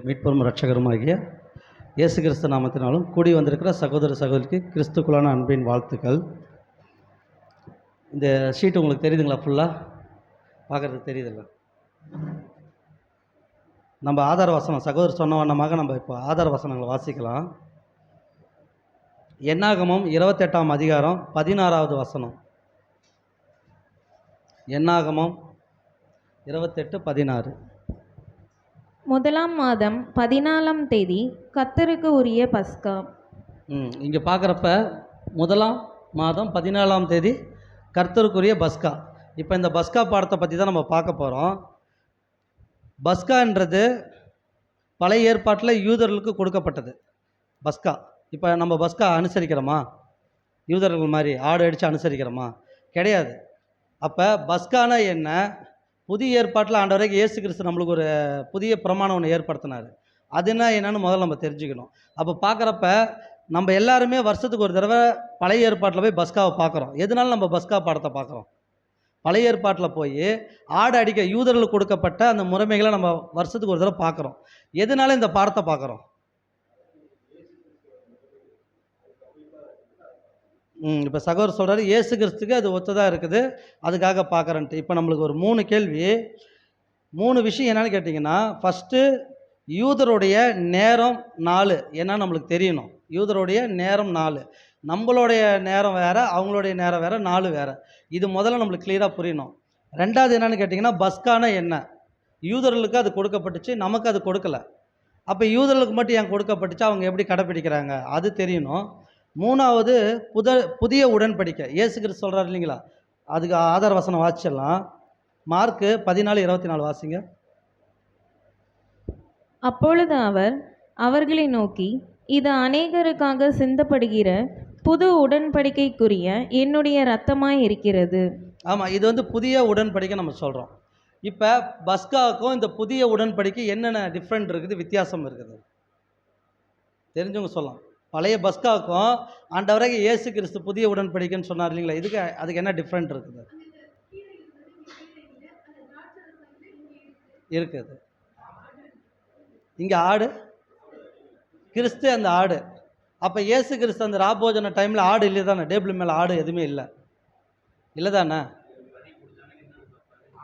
மீட்பரும் இரட்சகருமாகிய இயேசு கிறிஸ்து நாமத்தினாலும் கூடி வந்திருக்கிற சகோதர சகோதரிக்கு கிறிஸ்துக்குள்ளான அன்பின் வாழ்த்துக்கள். இந்த ஷீட் உங்களுக்கு தெரியுதுங்களா? ஃபுல்லாக பார்க்குறதுக்கு தெரியுதுல்ல? நம்ம ஆதார வசனம் சகோதரர் சொன்ன வண்ணமாக நம்ம இப்போ ஆதார வசனங்களை வாசிக்கலாம். என்னாகமம் 28ஆம் அதிகாரம் 16வது வசனம். என்னாகமம் 28:16. முதலாம் மாதம் 14ஆம் தேதி கர்த்தருக்கு உரிய பஸ்கா. இங்கே பார்க்குறப்ப முதலாம் மாதம் 14ஆம் தேதி கர்த்தருக்குரிய பஸ்கா. இப்போ இந்த பஸ்கா பாடத்தை பற்றி தான் நம்ம பார்க்க போகிறோம். பஸ்கான்றது பழைய ஏற்பாட்டில் யூதர்களுக்கு கொடுக்கப்பட்டது பஸ்கா. இப்போ நம்ம பஸ்கா அனுசரிக்கிறோமா? யூதர்கள் மாதிரி ஆடு அடித்து அனுசரிக்கிறோமா? கிடையாது. அப்போ பஸ்கானா என்ன? புதிய ஏற்பாட்டில் ஆண்டவரைக்கு இயேசு கிறிஸ்து நம்மளுக்கு ஒரு புதிய பிரமாணம் ஒன்று ஏற்படுத்தினார். அது என்னன்னு முதல்ல நம்ம தெரிஞ்சுக்கணும். அப்போ பார்க்குறப்ப நம்ம எல்லாருமே வருஷத்துக்கு ஒரு தடவை பழைய ஏற்பாட்டில் போய் பஸ்காவை பார்க்குறோம். எதனால நம்ம பஸ்கா பாடத்தை பார்க்குறோம்? பழைய ஏற்பாட்டில் போய் ஆடு அடிக்க யூதர்களுக்கு கொடுக்கப்பட்ட அந்த முறைமைகளை நம்ம வருஷத்துக்கு ஒரு தடவை பார்க்குறோம். எதனால இந்த பாடத்தை பார்க்குறோம்? இப்போ சகோதரர் சொல்கிறாரு இயேசு கிறிஸ்துக்கு அது ஒத்ததாக இருக்குது, அதுக்காக பார்க்குறேன்ட்டு. இப்போ நம்மளுக்கு ஒரு 3 கேள்வி, 3 விஷயம் என்னென்னு கேட்டிங்கன்னா, ஃபஸ்ட்டு யூதருடைய நேரம் நாள் என்னன்னு நம்மளுக்கு தெரியணும். யூதருடைய நேரம் நாள், நம்மளுடைய நேரம் வேறு, அவங்களுடைய நேரம் வேறு, நாள் வேறு. இது முதல்ல நம்மளுக்கு கிளியராக புரியணும். ரெண்டாவது என்னென்னு கேட்டிங்கன்னா, பஸ்கான என்ன? யூதர்களுக்கு அது கொடுக்கப்பட்டுச்சு, நமக்கு அது கொடுக்கல. அப்போ யூதர்களுக்கு மட்டும் ஏன் கொடுக்கப்பட்டுச்சு, அவங்க எப்படி கடைப்பிடிக்கிறாங்க, அது தெரியணும். மூணாவது புதிய உடன்படிக்கை. இயேசு கிறிஸ்து சொல்கிறார் இல்லைங்களா, அதுக்கு ஆதார வசனம் வாசிச்சிடலாம். மார்க்கு 14:24 வாசிங்க. அப்பொழுது அவர் அவர்களை நோக்கி, இது அநேகருக்காக சிந்தப்படுகிற புது உடன்படிக்கைக்குரிய என்னுடைய இரத்தமாய் இருக்கிறது. ஆமாம், இது புதிய உடன்படிக்கை நம்ம சொல்கிறோம். இப்போ பஸ்காவுக்கும் இந்த புதிய உடன்படிக்கை என்னென்ன டிஃப்ரெண்ட் இருக்குது, வித்தியாசம் இருக்குது தெரிஞ்சவங்க சொல்லலாம். பழைய பஸ்காவுக்கும் ஆண்டவராக இயேசு கிறிஸ்து புதிய உடன்படிக்கைன்னு சொன்னார் இல்லைங்களா, அதுக்கு என்ன டிஃப்ரெண்ட் இருக்குது? இங்கே ஆடு, கிறிஸ்து அந்த ஆடு. அப்போ இயேசு கிறிஸ்து அந்த ராபோஜன டைமில் ஆடு இல்லை தானே? டேபிள் மேலே ஆடு எதுவுமே இல்லை தானே?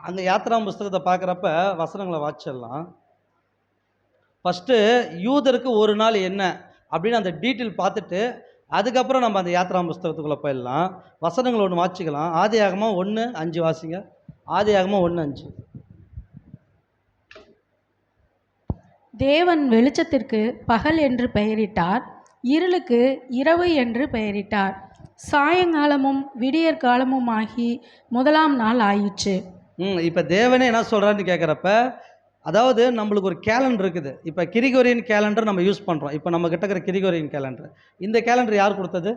அந்த யாத்திராம் புஸ்தகத்தை பார்க்குறப்ப வசனங்களை வாசிச்சிடலாம். ஃபஸ்ட்டு யூதருக்கு ஒரு நாள் என்ன அப்படின்னு அந்த டீட்டெயில் பார்த்துட்டு அதுக்கப்புறம் நம்ம அந்த யாத்திராம் புஸ்தகத்துக்குள்ளே போயிடலாம். வசனங்கள் ஒன்று வாசிக்கலாம். ஆதியாகமம் 1:5 வாசிங்க. ஆதியாகமம் 1:5. தேவன் வெளிச்சத்திற்கு பகல் என்று பெயரிட்டார், இருளுக்கு இரவு என்று பெயரிட்டார். சாயங்காலமும் விடியற்காலமும் ஆகி முதலாம் நாள் ஆயிற்று. இப்போ தேவனே என்ன சொல்கிறான்னு கேட்குறப்ப, அதாவது நம்மளுக்கு ஒரு கேலண்டர் இருக்குது. இப்போ கிரிகோரியன் கேலண்டர் நம்ம யூஸ் பண்ணுறோம். இப்போ நம்ம கிட்ட இருக்கிற கிரிகோரியன் கேலண்டர், இந்த கேலண்டர் யார் கொடுத்தது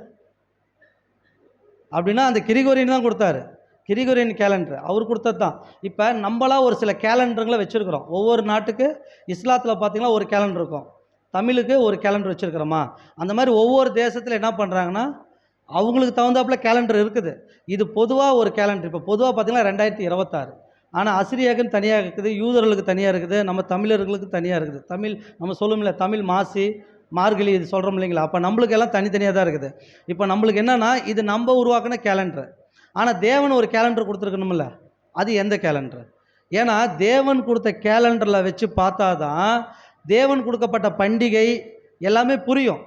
அப்படின்னா அந்த கிரிகோரியன் தான் கொடுத்தாரு. கிரிகோரியன் கேலண்டர் அவர் கொடுத்தது தான். இப்போ நம்மளாம் ஒரு சில கேலண்டருங்களை வச்சுருக்கிறோம். ஒவ்வொரு நாட்டுக்கு இஸ்லாத்தில் பார்த்திங்கன்னா ஒரு கேலண்டர் இருக்கும், தமிழுக்கு ஒரு கேலண்டர் வச்சுருக்கிறோமா. அந்த மாதிரி ஒவ்வொரு தேசத்தில் என்ன பண்ணுறாங்கன்னா அவங்களுக்கு தகுந்தாப்புல கேலண்டர் இருக்குது. இது பொதுவாக ஒரு கேலண்டர். இப்போ பொதுவாக பார்த்திங்கன்னா 2026. ஆனால் அசிரியாவுக்குன்னு தனியாக இருக்குது, யூதர்களுக்கு தனியாக இருக்குது, நம்ம தமிழர்களுக்கு தனியாக இருக்குது. தமிழ் நம்ம சொல்லுமில்ல, தமிழ் மாசி மார்கழி இது சொல்கிறோம் இல்லைங்களா. அப்போ நம்மளுக்கு எல்லாம் தனித்தனியாக தான் இருக்குது. இப்போ நம்மளுக்கு என்னென்னா இது நம்ம உருவாக்கின கேலண்டர். ஆனால் தேவன் ஒரு கேலண்டர் கொடுத்துருக்கணும்ல, அது எந்த கேலண்டர்? ஏன்னா தேவன் கொடுத்த கேலண்டரில் வச்சு பார்த்தா தான் தேவன் கொடுக்கப்பட்ட பண்டிகை எல்லாமே புரியும்.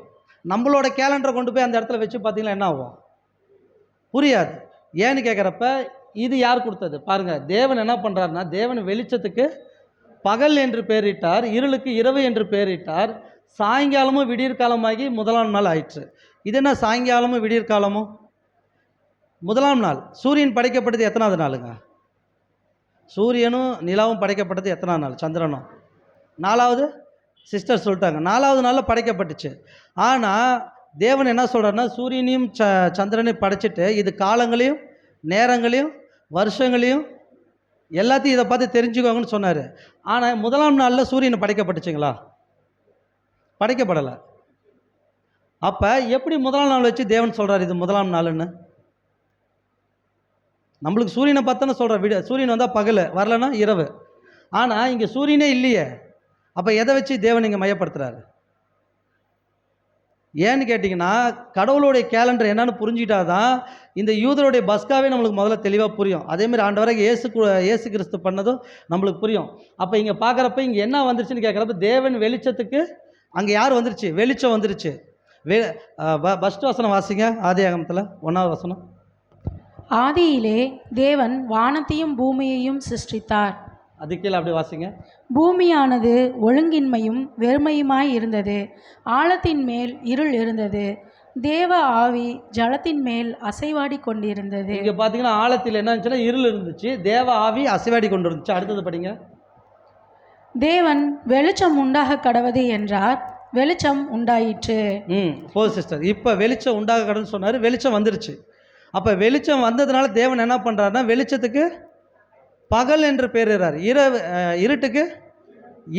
நம்மளோட கேலண்டரை கொண்டு போய் அந்த இடத்துல வச்சு பார்த்தீங்கன்னா என்ன ஆகும்? புரியாது. ஏன்னு கேட்குறப்ப இது யார் கொடுத்தது பாருங்கள். தேவன் என்ன பண்ணுறாருன்னா, தேவன் வெளிச்சத்துக்கு பகல் என்று பெயரிட்டார், இருளுக்கு இரவு என்று பெயரிட்டார். சாயங்காலமும் விடியற்காலமாகி முதலாம் நாள் ஆயிற்று. இது என்ன சாயங்காலமும் விடியற்காலமும்? முதலாம் நாள். சூரியன் படைக்கப்பட்டது எத்தனாவது நாளுங்க? சூரியனும் நிலாவும் படைக்கப்பட்டது எத்தனாவது நாள்? சந்திரனும். 4வது சிஸ்டர் சொல்லிட்டாங்க, 4வது நாளில் படைக்கப்பட்டுச்சு. ஆனால் தேவன் என்ன சொல்கிறாருன்னா, சூரியனையும் சந்திரனையும் படைச்சிட்டு இது காலங்களையும் நேரங்களையும் வருஷங்களையும் எல்லாத்தையும் இதை பார்த்து தெரிஞ்சுக்கோங்கன்னு சொன்னார். ஆனால் முதலாம் நாளில் சூரியனை படைக்கப்பட்டுச்சுங்களா? படைக்கப்படலை. அப்போ எப்படி முதலாம் நாள் வச்சு தேவன் சொல்கிறார் இது முதலாம் நாள்னு? நம்மளுக்கு சூரியனை பார்த்தானே சொல்கிறார். சூரியன் வந்தால் பகல், வரலன்னா இரவு. ஆனால் இங்கே சூரியனே இல்லையே. அப்போ எதை வச்சு தேவன் இங்கே மையப்படுத்துகிறாரு? ஏன்னு கேட்டிங்கன்னா, கடவுளுடைய கேலண்டர் என்னன்னு புரிஞ்சிட்டாதான் இந்த யூதருடைய பஸ்காவே நம்மளுக்கு முதல்ல தெளிவாக புரியும். அதேமாதிரி ஆண்டவராக இயேசு கிறிஸ்து பண்ணதும் நம்மளுக்கு புரியும். அப்போ இங்கே பார்க்குறப்ப இங்கே என்ன வந்துருச்சுன்னு கேட்குறப்ப, தேவன் வெளிச்சத்துக்கு அங்கே யார் வந்துருச்சு? வெளிச்சம் வந்துருச்சு. ஃபஸ்ட் வசனம் வாசிங்க, ஆதியாகமத்தில் 1வது வசனம். ஆதியிலே தேவன் வானத்தையும் பூமியையும் சிருஷ்டித்தார். அது கீழே அப்படி வாசிங்க. பூமியானது ஒழுங்கின்மையும் வெறுமையுமாய் இருந்தது. ஆழத்தின் மேல் இருள் இருந்தது. தேவ ஆவி ஜலத்தின் மேல் அசைவாடி கொண்டிருந்தது. இங்கே பார்த்தீங்கன்னா ஆழத்தில் என்ன இருந்துச்சுன்னா இருள் இருந்துச்சு, தேவ ஆவி அசைவாடி கொண்டு இருந்துச்சு. அடுத்தது படிங்க. தேவன் வெளிச்சம் உண்டாக கடவது என்றார், வெளிச்சம் உண்டாயிற்று. போது சிஸ்டர், இப்போ வெளிச்சம் உண்டாக கடவுன்னு சொன்னார், வெளிச்சம் வந்துருச்சு. அப்போ வெளிச்சம் வந்ததுனால தேவன் என்ன பண்ணுறாருன்னா, வெளிச்சத்துக்கு பகல் என்று பேருறார், இருட்டுக்கு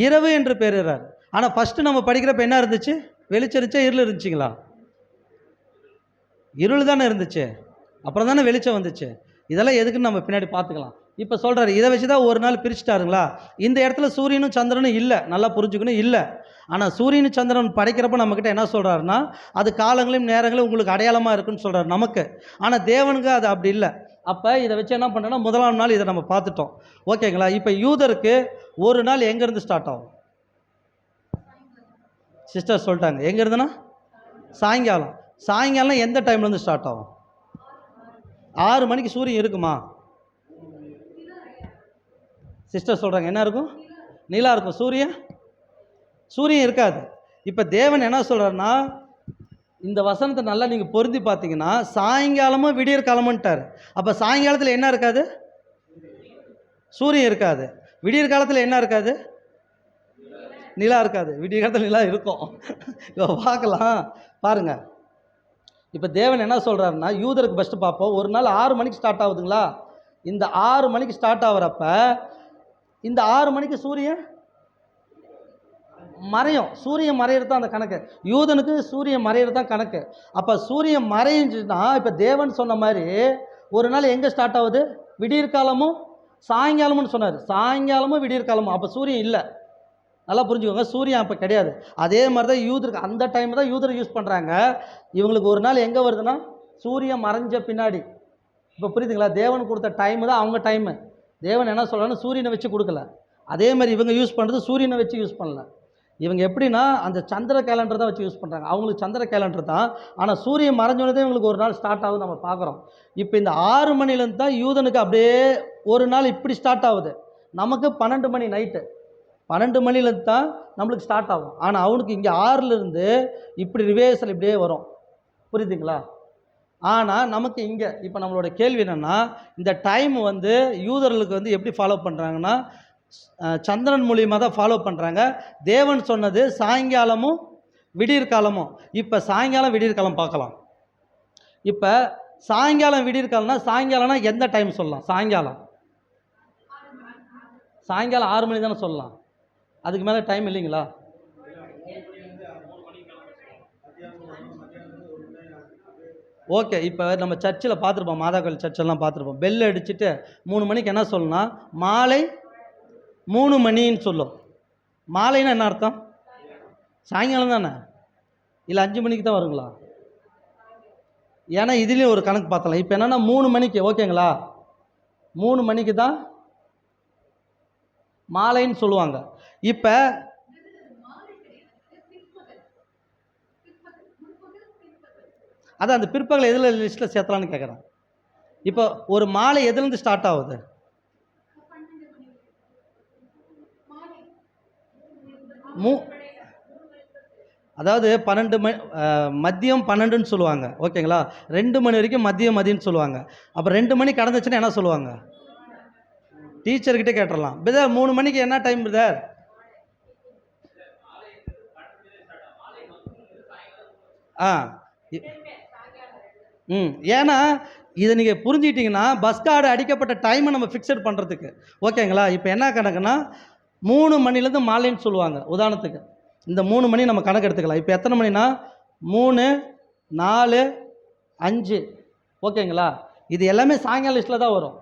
இரவு என்று பேருறார். ஆனால் ஃபஸ்ட்டு நம்ம படிக்கிறப்ப என்ன இருந்துச்சு? வெளிச்சம் இருந்துச்சா இருள் இருந்துச்சுங்களா? இருள் தானே இருந்துச்சு, அப்புறம் தானே வெளிச்சம் வந்துச்சு. இதெல்லாம் எதுக்குன்னு நம்ம பின்னாடி பார்த்துக்கலாம். இப்போ சொல்கிறாரு, இதை வச்சு தான் ஒரு நாள் பிரிச்சுட்டாருங்களா? இந்த இடத்துல சூரியனும் சந்திரனும் இல்லை, நல்லா புரிஞ்சுக்கணும், இல்லை. ஆனால் சூரியனும் சந்திரன் படைக்கிறப்ப நம்மக்கிட்ட என்ன சொல்கிறாருன்னா, அது காலங்களையும் நேரங்களையும் உங்களுக்கு அடையாளமாக இருக்குன்னு சொல்கிறார் நமக்கு. ஆனால் தேவனுக்கு அது அப்படி இல்லை. அப்போ இதை வச்சு என்ன பண்ணுறோன்னா, முதலாம் நாள் இதை நம்ம பார்த்துட்டோம், ஓகேங்களா? இப்போ யூதருக்கு ஒரு நாள் எங்கேருந்து ஸ்டார்ட் ஆகும்? சிஸ்டர் சொல்லிட்டாங்க, எங்கேருந்துன்னா சாயங்காலம். சாயங்காலம் எந்த டைம்லேருந்து ஸ்டார்ட் ஆகும்? 6 மணிக்கு சூரியன் இருக்குமா? சிஸ்டர் சொல்கிறாங்க, என்ன இருக்கும்? நிலா இருக்கும். சூரியன் இருக்காது. இப்போ தேவன் என்ன சொல்கிறாருன்னா, இந்த வசனத்தை நல்லா நீங்கள் பொருந்தி பார்த்தீங்கன்னா, சாயங்காலமும் விடியற் காலமுன்ட்டார். அப்போ சாயங்காலத்தில் என்ன இருக்காது? சூரியன் இருக்காது. விடியற் காலத்தில் என்ன இருக்காது? நிலா இருக்காது. விடிய காலத்தில் நிலா இருக்கும். இப்போ பார்க்கலாம் பாருங்கள். இப்போ தேவன் என்ன சொல்கிறாருன்னா, யூதருக்கு ஃபஸ்ட்டு பார்ப்போம். ஒரு நாள் 6 மணிக்கு ஸ்டார்ட் ஆகுதுங்களா? இந்த 6 மணிக்கு ஸ்டார்ட் ஆகிறப்ப இந்த 6 மணிக்கு சூரியன் மறையும். சூரியன் மறையிறது தான் அந்த கணக்கு. யூதனுக்கு சூரியன் மறையிறது தான் கணக்கு. அப்போ சூரியன் மறைஞ்சுன்னா, இப்போ தேவன் சொன்ன மாதிரி ஒரு நாள் எங்கே ஸ்டார்ட் ஆகுது? விடியற்காலமும் சாயங்காலமும்னு சொன்னார். சாயங்காலமும் விடியற்காலமும். அப்போ சூரியன் இல்லை, நல்லா புரிஞ்சுக்கோங்க. சூரியன் அப்போ கிடையாது. அதே மாதிரி தான் யூதருக்கு அந்த டைம் தான் யூதர் யூஸ் பண்ணுறாங்க. இவங்களுக்கு ஒரு நாள் எங்கே வருதுன்னா, சூரியன் மறைஞ்ச பின்னாடி. இப்போ புரியுதுங்களா? தேவன் கொடுத்த டைமு தான் அவங்க டைமு. தேவன் என்ன சொல்கிறான்னு சூரியனை வச்சு கொடுக்கல. அதே மாதிரி இவங்க யூஸ் பண்ணுறது சூரியனை வச்சு யூஸ் பண்ணல. இவங்க எப்படின்னா அந்த சந்திர கேலண்டர் தான் வச்சு யூஸ் பண்ணுறாங்க. அவங்களுக்கு சந்திர கேலண்டர் தான், ஆனால் சூரியன் மறைஞ்சோடனே இவங்களுக்கு ஒரு நாள் ஸ்டார்ட் ஆகுது நம்ம பார்க்குறோம். இப்போ இந்த 6 மணிலேருந்து தான் யூதனுக்கு அப்படியே ஒரு நாள் இப்படி ஸ்டார்ட் ஆகுது. நமக்கு 12 மணி நைட்டு, 12 மணிலேருந்து தான் நம்மளுக்கு ஸ்டார்ட் ஆகும். ஆனால் அவனுக்கு இங்கே 6லேருந்து இப்படி ரிவேர்ஸில் இப்படியே வரும். புரியுதுங்களா? ஆனால் நமக்கு இங்கே இப்போ நம்மளோட கேள்வி என்னென்னா, இந்த டைம் வந்து யூதர்களுக்கு வந்து எப்படி ஃபாலோ பண்ணுறாங்கன்னா, சந்திரன் மூலியமாக தான் ஃபாலோ பண்ணுறாங்க. தேவன் சொன்னது சாயங்காலமும் விடியற்காலமும். இப்போ சாயங்காலம் விடியற்காலம் பார்க்கலாம். இப்போ சாயங்காலம் விடியற்காலம்னா சாயங்காலம்னா எந்த டைம் சொல்லலாம்? சாயங்காலம் 6 மணி தானே சொல்லலாம். அதுக்கு மேலே டைம் இல்லைங்களா? ஓகே. இப்போ நம்ம சர்ச்சில் பார்த்துருப்போம், மாதா கோயில் சர்ச்செல்லாம் பார்த்துருப்போம். பெல் அடிச்சுட்டு 3 மணிக்கு என்ன சொல்லணும்னா, மாலை 3 மணின்னு சொல்லும். மாலைன்னா என்ன அர்த்தம்? சாயங்காலம் தானே, இல்லை 5 மணிக்கு தான் வருங்களா? ஏன்னா இதுலேயும் ஒரு கணக்கு பார்த்தலாம். இப்போ என்னென்னா 3 மணிக்கு, ஓகேங்களா, 3 மணிக்கு தான் மாலைன்னு சொல்லுவாங்க. இப்போ அதான் அந்த பிற்பகல் எதில் லிஸ்ட்டில் சேர்த்தலான்னு கேட்குறேன். இப்போ ஒரு மாலை எதுலேருந்து ஸ்டார்ட் ஆகுது? அதாவது 12 மணி, மதியம் 12ன்னு சொல்லுவாங்க, ஓகேங்களா? 2 மணி வரைக்கும் மதியம்னு சொல்லுவாங்க. அப்போ 2 மணி கடந்துச்சுன்னா என்ன சொல்லுவாங்க? டீச்சர்கிட்ட கேட்டுடலாம், பிரதர் 3 மணிக்கு என்ன டைம் பிரதர்? ஏன்னா இதை நீங்கள் புரிஞ்சுக்கிட்டிங்கன்னா பஸ் கார்டு அடிக்கப்பட்ட டைமை நம்ம ஃபிக்ஸட் பண்ணுறதுக்கு, ஓகேங்களா? இப்போ என்ன கணக்குன்னா 3 மணிலேருந்து மாலைன்னு சொல்லுவாங்க. உதாரணத்துக்கு இந்த 3 மணி நம்ம கணக்கு எடுத்துக்கலாம். இப்போ எத்தனை மணினா 3, 4, 5, ஓகேங்களா? இது எல்லாமே சாயங்கால லிஸ்ட்டில் தான் வரும்.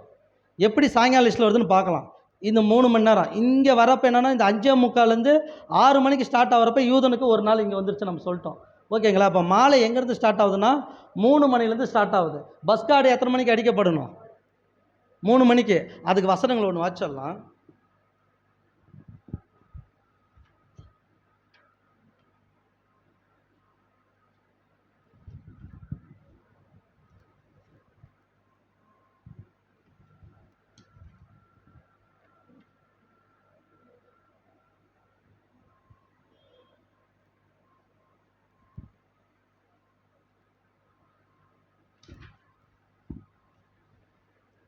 எப்படி சாயங்கால லிஸ்ட்டில் வருதுன்னு பார்க்கலாம். இந்த 3 மணி நேரம் இங்கே வரப்போ என்னென்னா இந்த 5:45லேருந்து 6 மணிக்கு ஸ்டார்ட் ஆகிறப்ப யூதனுக்கு ஒரு நாள் இங்கே வந்துருச்சு நம்ம சொல்லிட்டோம். ஓகேங்களா? அப்போ மாலை எங்கேருந்து ஸ்டார்ட் ஆகுதுன்னா 3 மணிலேருந்து ஸ்டார்ட் ஆகுது. பஸ் கார்டு எத்தனை மணிக்கு அடிக்கப்படணும்? 3 மணிக்கு. அதுக்கு வசனங்கள் ஒன்று வாச்சிடலாம்.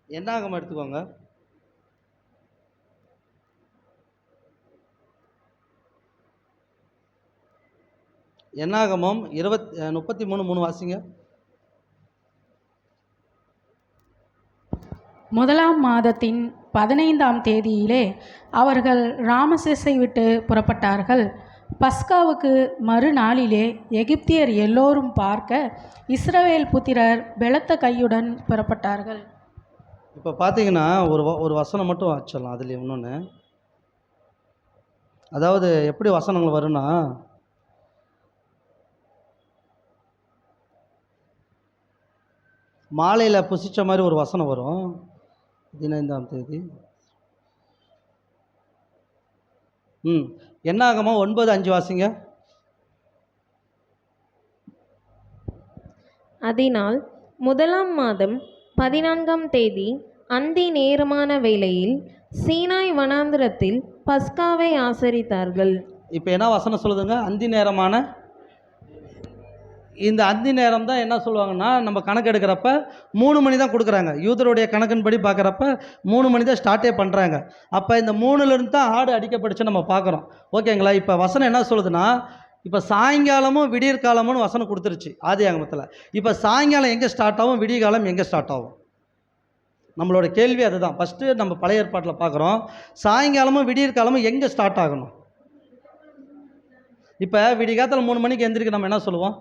என்னாகமம் எடுத்துக்கோங்க. என்னாகமம் 33:3 வாசிங்க. முதலாம் மாதத்தின் 15ஆம் தேதியிலே அவர்கள் ராமசேஸை விட்டு புறப்பட்டார்கள். பஸ்காவுக்கு மறுநாளிலே எகிப்தியர் எல்லோரும் பார்க்க இஸ்ரவேல் புத்திரர் பலத்த கையுடன் புறப்பட்டார்கள். இப்போ பார்த்தீங்கன்னா ஒரு வசனம் மட்டும் வாச்சிடலாம். அதில் இன்னொன்று, அதாவது எப்படி வசனங்கள் வரும்னா, மாலையில் புசித்த மாதிரி ஒரு வசனம் வரும். 15ஆம் தேதி. என்னாகமோ 9:5 வாசிங்க. அதனால் முதலாம் மாதம் 14ஆம் தேதி அந்தி நேரமான வேளையில் சீனாய் வனாந்திரத்தில் பஸ்காவை ஆசரித்தார்கள். இப்போ என்ன வசனம் சொல்லுதுங்க? அந்தி நேரமான. இந்த அந்தி நேரம் தான் என்ன சொல்லுவாங்கன்னா, நம்ம கணக்கு எடுக்கிறப்ப 3 மணி தான் கொடுக்குறாங்க. யூதருடைய கணக்கின்படி பார்க்குறப்ப 3 மணி தான் ஸ்டார்ட்டே பண்ணுறாங்க. அப்போ இந்த 3லேருந்து தான் ஆடு அடிக்கப்பட்டுச்சு நம்ம பார்க்குறோம். ஓகேங்களா? இப்போ வசனம் என்ன சொல்லுதுன்னா, இப்போ சாயங்காலமும் விடியற் காலமும் வசனம் கொடுத்துருச்சு ஆதியாகமத்தில். இப்போ சாயங்காலம் எங்கே ஸ்டார்ட் ஆகும், விடிய காலம் எங்கே ஸ்டார்ட் ஆகும்? நம்மளோட கேள்வி அதுதான். ஃபஸ்ட்டு நம்ம பழைய ஏற்பாட்டில் பார்க்குறோம், சாயங்காலமும் விடியற் காலமும் எங்கே ஸ்டார்ட் ஆகணும்? இப்போ விடிகாலத்தில் 3 மணிக்கு எந்திரிக்க நம்ம என்ன சொல்லுவோம்?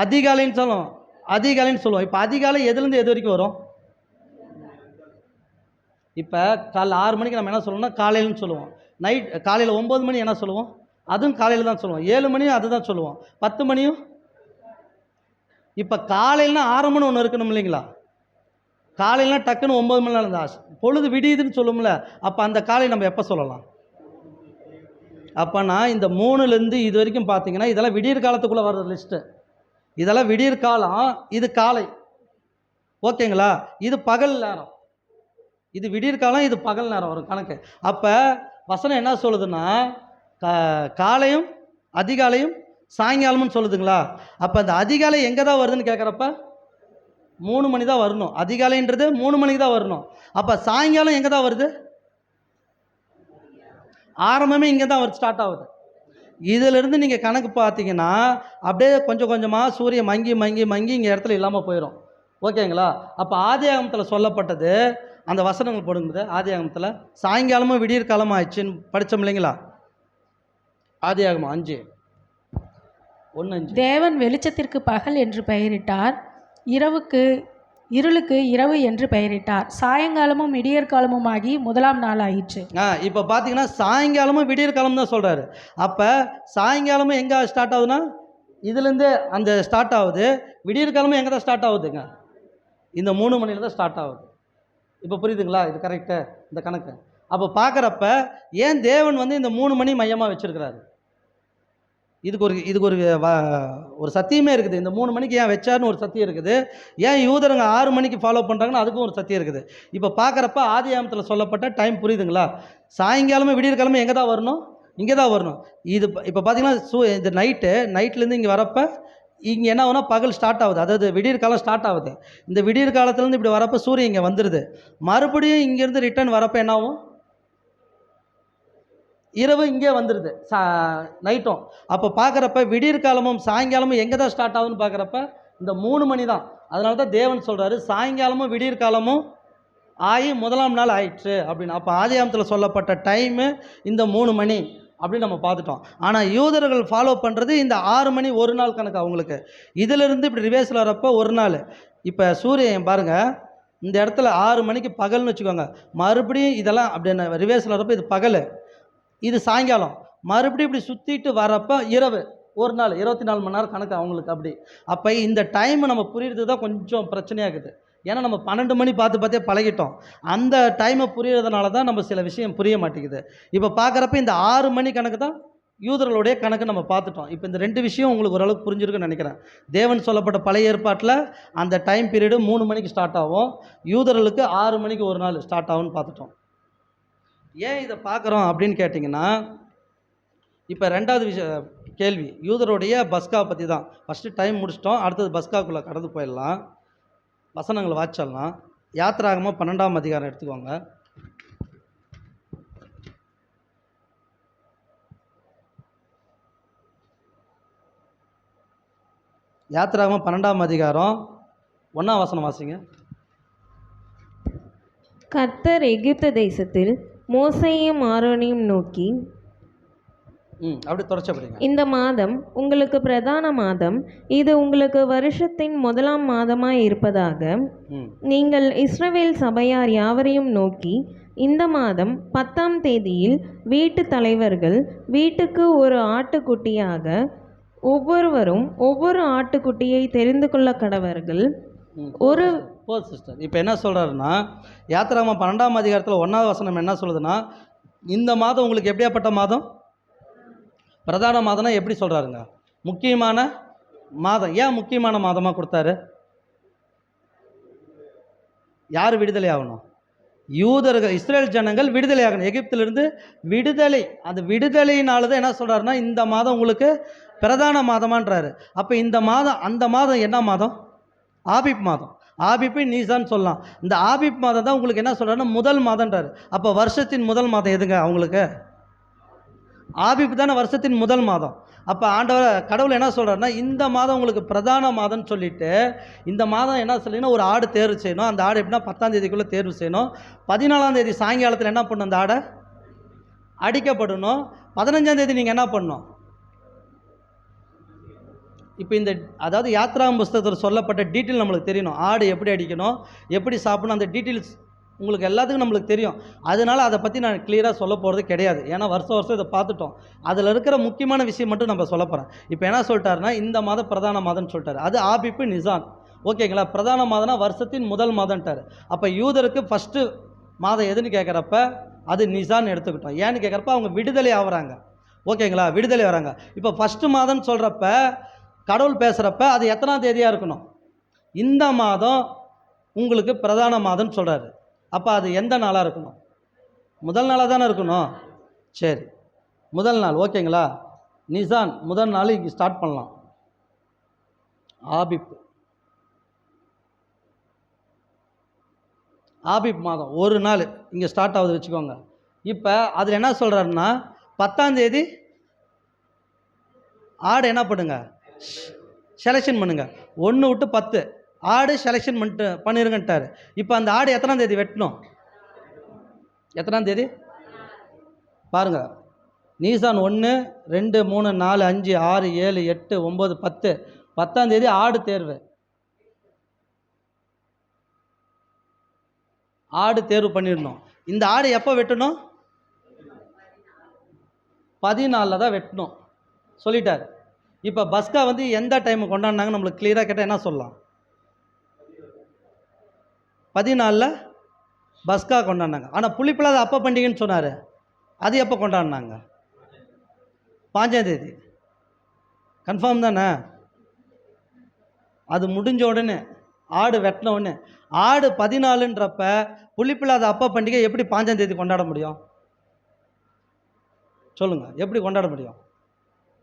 அதிகாலைன்னு சொல்லுவோம். இப்போ அதிகாலை எதுலேருந்து எது வரைக்கும் வரும்? இப்போ காலைல 6 மணிக்கு நம்ம என்ன சொல்லுவோம்னா காலையில்னு சொல்லுவோம். காலையில் 9 மணி என்ன சொல்லுவோம்? அதுவும் காலையில் தான் சொல்லுவோம். 7 மணியும் அதுதான் சொல்லுவோம். 10 மணியும். இப்போ காலையில்னா ஆரம்பம்னு ஒன்று இருக்கணும் இல்லைங்களா? காலையில்னா டக்குன்னு 9 மணி நேரம் தான் பொழுது விடியுதுன்னு சொல்லும்ல. அப்போ அந்த காலை நம்ம எப்போ சொல்லலாம்? அப்போனா இந்த 3லேருந்து இது வரைக்கும் பார்த்தீங்கன்னா இதெல்லாம் விடியற் காலத்துக்குள்ளே வர்ற லிஸ்ட்டு. இதெல்லாம் விடியற் காலம், இது காலை. ஓகேங்களா? இது பகல் நேரம். இது விடியற் காலம், இது பகல் நேரம் வரும் கணக்கு. அப்போ வசனம் என்ன சொல்லுதுன்னா, காலையும் அதிகாலையும் சாயங்காலமும் சொல்லுதுங்களா? அப்போ அந்த அதிகாலை எங்கே தான் வருதுன்னு கேட்குறப்ப 3 மணி தான் வரணும். அதிகாலைன்றது 3 மணிக்கு தான் வரணும். அப்போ சாயங்காலம் எங்கே தான் வருது? ஆரம்பமே இங்கே தான் வருது, ஸ்டார்ட் ஆகுது. இதிலிருந்து நீங்கள் கணக்கு பார்த்தீங்கன்னா அப்படியே கொஞ்சம் கொஞ்சமாக சூரியன் மங்கி மங்கி மங்கி இங்கே இடத்துல இல்லாமல் போயிடும். ஓகேங்களா? அப்போ ஆதியாகமத்தில் சொல்லப்பட்டது அந்த வசனங்கள் போடுங்குது. ஆதியாகமத்தில் சாயங்காலமும் விடியற் காலமாக ஆயிடுச்சுன்னு படித்தோம் இல்லைங்களா? ஆதியாகமம் 5:1. தேவன் வெளிச்சத்திற்கு பகல் என்று பெயரிட்டார், இருளுக்கு இரவு என்று பெயரிட்டார். சாயங்காலமும் விடியற்காலமும் ஆகி முதலாம் நாள் ஆயிற்று. இப்போ பார்த்தீங்கன்னா சாயங்காலமும் விடியற் காலம் தான் சொல்கிறாரு. அப்போ சாயங்காலமும் எங்கே ஸ்டார்ட் ஆகுதுன்னா இதுலேருந்து அந்த ஸ்டார்ட் ஆகுது. விடியற் காலமும் எங்கே தான் ஸ்டார்ட் ஆகுதுங்க? இந்த 3 மணியில் தான் ஸ்டார்ட் ஆகுது. இப்போ புரியுதுங்களா? இது கரெக்டு இந்த கணக்கு. அப்போ பார்க்குறப்ப ஏன் தேவன் இந்த 3 மணி மையமாக வச்சுருக்கிறாரு? இதுக்கு ஒரு சத்தியமே இருக்குது. இந்த 3 மணிக்கு ஏன் வச்சார்னு ஒரு சத்தியம் இருக்குது. ஏன் யூதருங்க 6 மணிக்கு ஃபாலோ பண்ணுறாங்கன்னு அதுக்கும் ஒரு சத்தியம் இருக்குது. இப்போ பார்க்குறப்ப ஆதியாகமத்தில் சொல்லப்பட்ட டைம் புரியுதுங்களா? சாயங்காலமும் விடியற்காலமும் எங்கே தான் வரணும்? இங்கே தான் வரணும். இது இப்போ பார்த்தீங்கன்னா இந்த நைட்லேருந்து இங்கே வரப்போ இங்கே என்ன ஆகுனா பகல் ஸ்டார்ட் ஆகுது. அதாவது விடியற் காலம் ஸ்டார்ட் ஆகுது. இந்த விடியற் காலத்துலேருந்து இப்படி வரப்போ சூரியன் இங்கே வந்துடுது. மறுபடியும் இங்கேருந்து ரிட்டர்ன் வரப்போ என்ன ஆகும்? இரவு இங்கே வந்துடுது, நைட்டும். அப்போ பார்க்குறப்ப விடியற் காலமும் சாயங்காலமும் எங்கே தான் ஸ்டார்ட் ஆகுதுன்னு பார்க்குறப்ப இந்த 3 மணி தான். அதனால தான் தேவன் சொல்கிறாரு சாயங்காலமும் விடியற் காலமும் ஆகி முதலாம் நாள் ஆயிடுச்சு அப்படின்னு. அப்போ ஆதியாகமத்தில் சொல்லப்பட்ட டைமு இந்த 3 மணி அப்படின்னு நம்ம பார்த்துட்டோம். ஆனால் யூதர்கள் ஃபாலோ பண்ணுறது இந்த 6 மணி ஒரு நாள் கணக்கு அவங்களுக்கு. இதிலிருந்து இப்படி ரிவேர்ஸில் வரப்போ ஒரு நாள். இப்போ சூரியன் பாருங்கள், இந்த இடத்துல 6 மணிக்கு பகல்னு வச்சுக்கோங்க, மறுபடியும் இதெல்லாம் அப்படி ரிவேர்ஸில் வரப்போ இது பகல், இது சாயங்காலம், மறுபடியும் இப்படி சுற்றிட்டு வரப்போ இரவு. ஒரு நாள் 24 மணி நேரம் கணக்கு அவங்களுக்கு அப்படி. அப்போ இந்த டைம் நம்ம புரியுறது தான் கொஞ்சம் பிரச்சனையாகுது. ஏன்னா நம்ம 12 மணி பார்த்து பார்த்தே பழகிட்டோம். அந்த டைமை புரியறதுனால தான் நம்ம சில விஷயம் புரிய மாட்டேங்குது. இப்போ பார்க்குறப்ப இந்த 6 மணி கணக்கு தான் யூதர்களுடைய கணக்கு நம்ம பார்த்துட்டோம். இப்போ இந்த 2 விஷயம் உங்களுக்கு ஓரளவுக்கு புரிஞ்சிருக்குன்னு நினைக்கிறேன். தேவன் சொல்லப்பட்ட பழைய ஏற்பாட்டில் அந்த டைம் பீரியடு 3 மணிக்கு ஸ்டார்ட் ஆகும், யூதர்களுக்கு 6 மணிக்கு ஒரு நாள் ஸ்டார்ட் ஆகும்னு பார்த்துட்டோம். ஏன் இதை பார்க்குறோம் அப்படின்னு கேட்டிங்கன்னா, இப்போ 2வது கேள்வி யூதருடைய பஸ்காவை பற்றி தான். ஃபஸ்ட்டு டைம் முடிச்சிட்டோம், அடுத்தது பஸ்காவுக்குள்ளே கடந்து போயிடலாம். வசனங்களை வாசிச்சிடலாம். யாத்திராகமம் 12ஆம் அதிகாரம் எடுத்துக்கோங்க. யாத்திராகமம் 12ஆம் அதிகாரம் 1ஆம் வசனம் வாசிங்க. கர்த்தர் எகிப்து தேசத்தில் மோசேயையும் ஆரோனையும் நோக்கி, அப்படி தொடர்ச்சப்படுங்க. இந்த மாதம் உங்களுக்கு பிரதான மாதம், இது உங்களுக்கு வருஷத்தின் முதலாம் மாதமாய் இருப்பதாக நீங்கள் இஸ்ரவேல் சபையார் யாவரையும் நோக்கி, இந்த மாதம் 10ஆம் தேதியில் வீட்டு தலைவர்கள் வீட்டுக்கு ஒரு ஆட்டுக்குட்டியாக ஒவ்வொருவரும் ஒவ்வொரு ஆட்டுக்குட்டியை தெரிந்து கொள்ள கடவர்கள். ஒரு சிஸ்டர் இப்போ என்ன சொல்கிறாருன்னா, யாத்திராகமம் 12ஆம் அதிகாரத்தில் 1ஆவது வசனம் என்ன சொல்லுதுன்னா, இந்த மாதம் உங்களுக்கு எப்படியாப்பட்ட மாதம்? பிரதான மாதம்னா எப்படி சொல்கிறாருங்க? முக்கியமான மாதம். ஏன் முக்கியமான மாதமாக கொடுத்தாரு? யார் விடுதலை ஆகணும்? யூதர்கள், இஸ்ரேல் ஜனங்கள் விடுதலை ஆகணும், எகிப்திலிருந்து விடுதலை. அந்த விடுதலையினால தான் என்ன சொல்கிறாருன்னா, இந்த மாதம் உங்களுக்கு பிரதான மாதமான்றாரு. அப்போ இந்த மாதம், அந்த மாதம் என்ன மாதம்? ஆபிப் மாதம். ஆபிப்பு நீசான்னு சொல்லலாம். இந்த ஆபிப் மாதம் தான் உங்களுக்கு என்ன சொல்கிறாருன்னா முதல் மாதன்றாரு. அப்போ வருஷத்தின் முதல் மாதம் எதுங்க அவங்களுக்கு? ஆபிப்பு தானே வருஷத்தின் முதல் மாதம். அப்போ கடவுள் என்ன சொல்கிறாருன்னா, இந்த மாதம் உங்களுக்கு பிரதான மாதம்னு சொல்லிவிட்டு, இந்த மாதம் என்ன சொல்லிங்கன்னா ஒரு ஆடு தேர்வு செய்யணும். அந்த ஆடு எப்படின்னா 10ஆம் தேதிக்குள்ளே தேர்வு செய்யணும். 14ஆம் தேதி சாயங்காலத்தில் என்ன பண்ணணும்? அந்த ஆடை அடிக்கப்படணும். 15ஆம் தேதி நீங்கள் என்ன பண்ணணும்? இப்போ இந்த அதாவது யாத்ராம் புஸ்தகத்தில் சொல்லப்பட்ட டீட்டெயில் நம்மளுக்கு தெரியணும். ஆடு எப்படி அடிக்கணும், எப்படி சாப்பிடணும், அந்த டீட்டெயில்ஸ் உங்களுக்கு எல்லாத்துக்கும் நம்மளுக்கு தெரியும். அதனால் அதை பற்றி நான் கிளியராக சொல்ல போகிறது கிடையாது. ஏன்னா வருஷம் இதை பார்த்துட்டோம். அதில் இருக்கிற முக்கியமான விஷயம் மட்டும் நம்ம சொல்ல போகிறேன். இப்போ என்ன சொல்லிட்டாருன்னா, இந்த மாதம் பிரதான மாதம்னு சொல்லிட்டாரு. அது ஆபிப்பு நிசான். ஓகேங்களா? பிரதான மாதம்னா வருஷத்தின் முதல் மாதம்ட்டார். அப்போ யூதருக்கு ஃபஸ்ட்டு மாதம் எதுன்னு கேட்குறப்ப அது நிசான் எடுத்துக்கிட்டோம். ஏன்னு கேட்குறப்ப அவங்க விடுதலை ஆகுறாங்க. ஓகேங்களா? விடுதலை வராங்க. இப்போ ஃபஸ்ட்டு மாதம்னு சொல்கிறப்ப கடவுள் பேசுகிறப்ப அது எத்தனாம் தேதியாக இருக்கணும்? இந்த மாதம் உங்களுக்கு பிரதான மாதம்னு சொல்கிறாரு. அப்போ அது எந்த நாளாக இருக்கணும்? முதல் நாளாக தானே இருக்கணும். சரி, முதல் நாள். ஓகேங்களா? நிசான் முதல் நாள் இங்கே ஸ்டார்ட் பண்ணலாம். ஆபிப் மாதம் ஒரு நாள் இங்கே ஸ்டார்ட் ஆகுது வச்சுக்கோங்க. இப்போ அதில் என்ன சொல்கிறாருன்னா, 10ஆம் தேதி ஆடு என்ன பண்ணுங்க, செலெக்ஷன் பண்ணுங்க. 1 விட்டு 10 ஆடு செலெக்ஷன் பண்ணிருங்கன்ட்டார். இப்போ அந்த ஆடு எத்தனாம் தேதி வெட்டணும்? எத்தனாம் தேதி பாருங்க. நீசான் 1, 2, 3, 4, 5, 6, 7, 8, 9, 10. 10ஆம் தேதி ஆடு தேர்வு. ஆடு தேர்வு பண்ணிடணும். இந்த ஆடு எப்போ வெட்டணும்? 14 தான் வெட்டணும் சொல்லிட்டார். இப்போ பஸ்கா வந்து எந்த டைமு கொண்டாடினாங்க நம்மளுக்கு கிளியராக கேட்டால் என்ன சொல்லலாம்? 14 பஸ்கா கொண்டாடினாங்க. ஆனால் புளிப்பில்லாத அப்ப பண்டிகைன்னு சொன்னார். அது எப்போ கொண்டாடினாங்க? 5ஆம் தேதி. கன்ஃபார்ம் தானே? அது முடிஞ்ச உடனே ஆடு வெட்டின உடனே. ஆடு 14ன்றப்ப புளிப்பில்லாத அப்ப பண்டிகை எப்படி 5ஆம் தேதி கொண்டாட முடியும்? சொல்லுங்கள், எப்படி கொண்டாட முடியும்?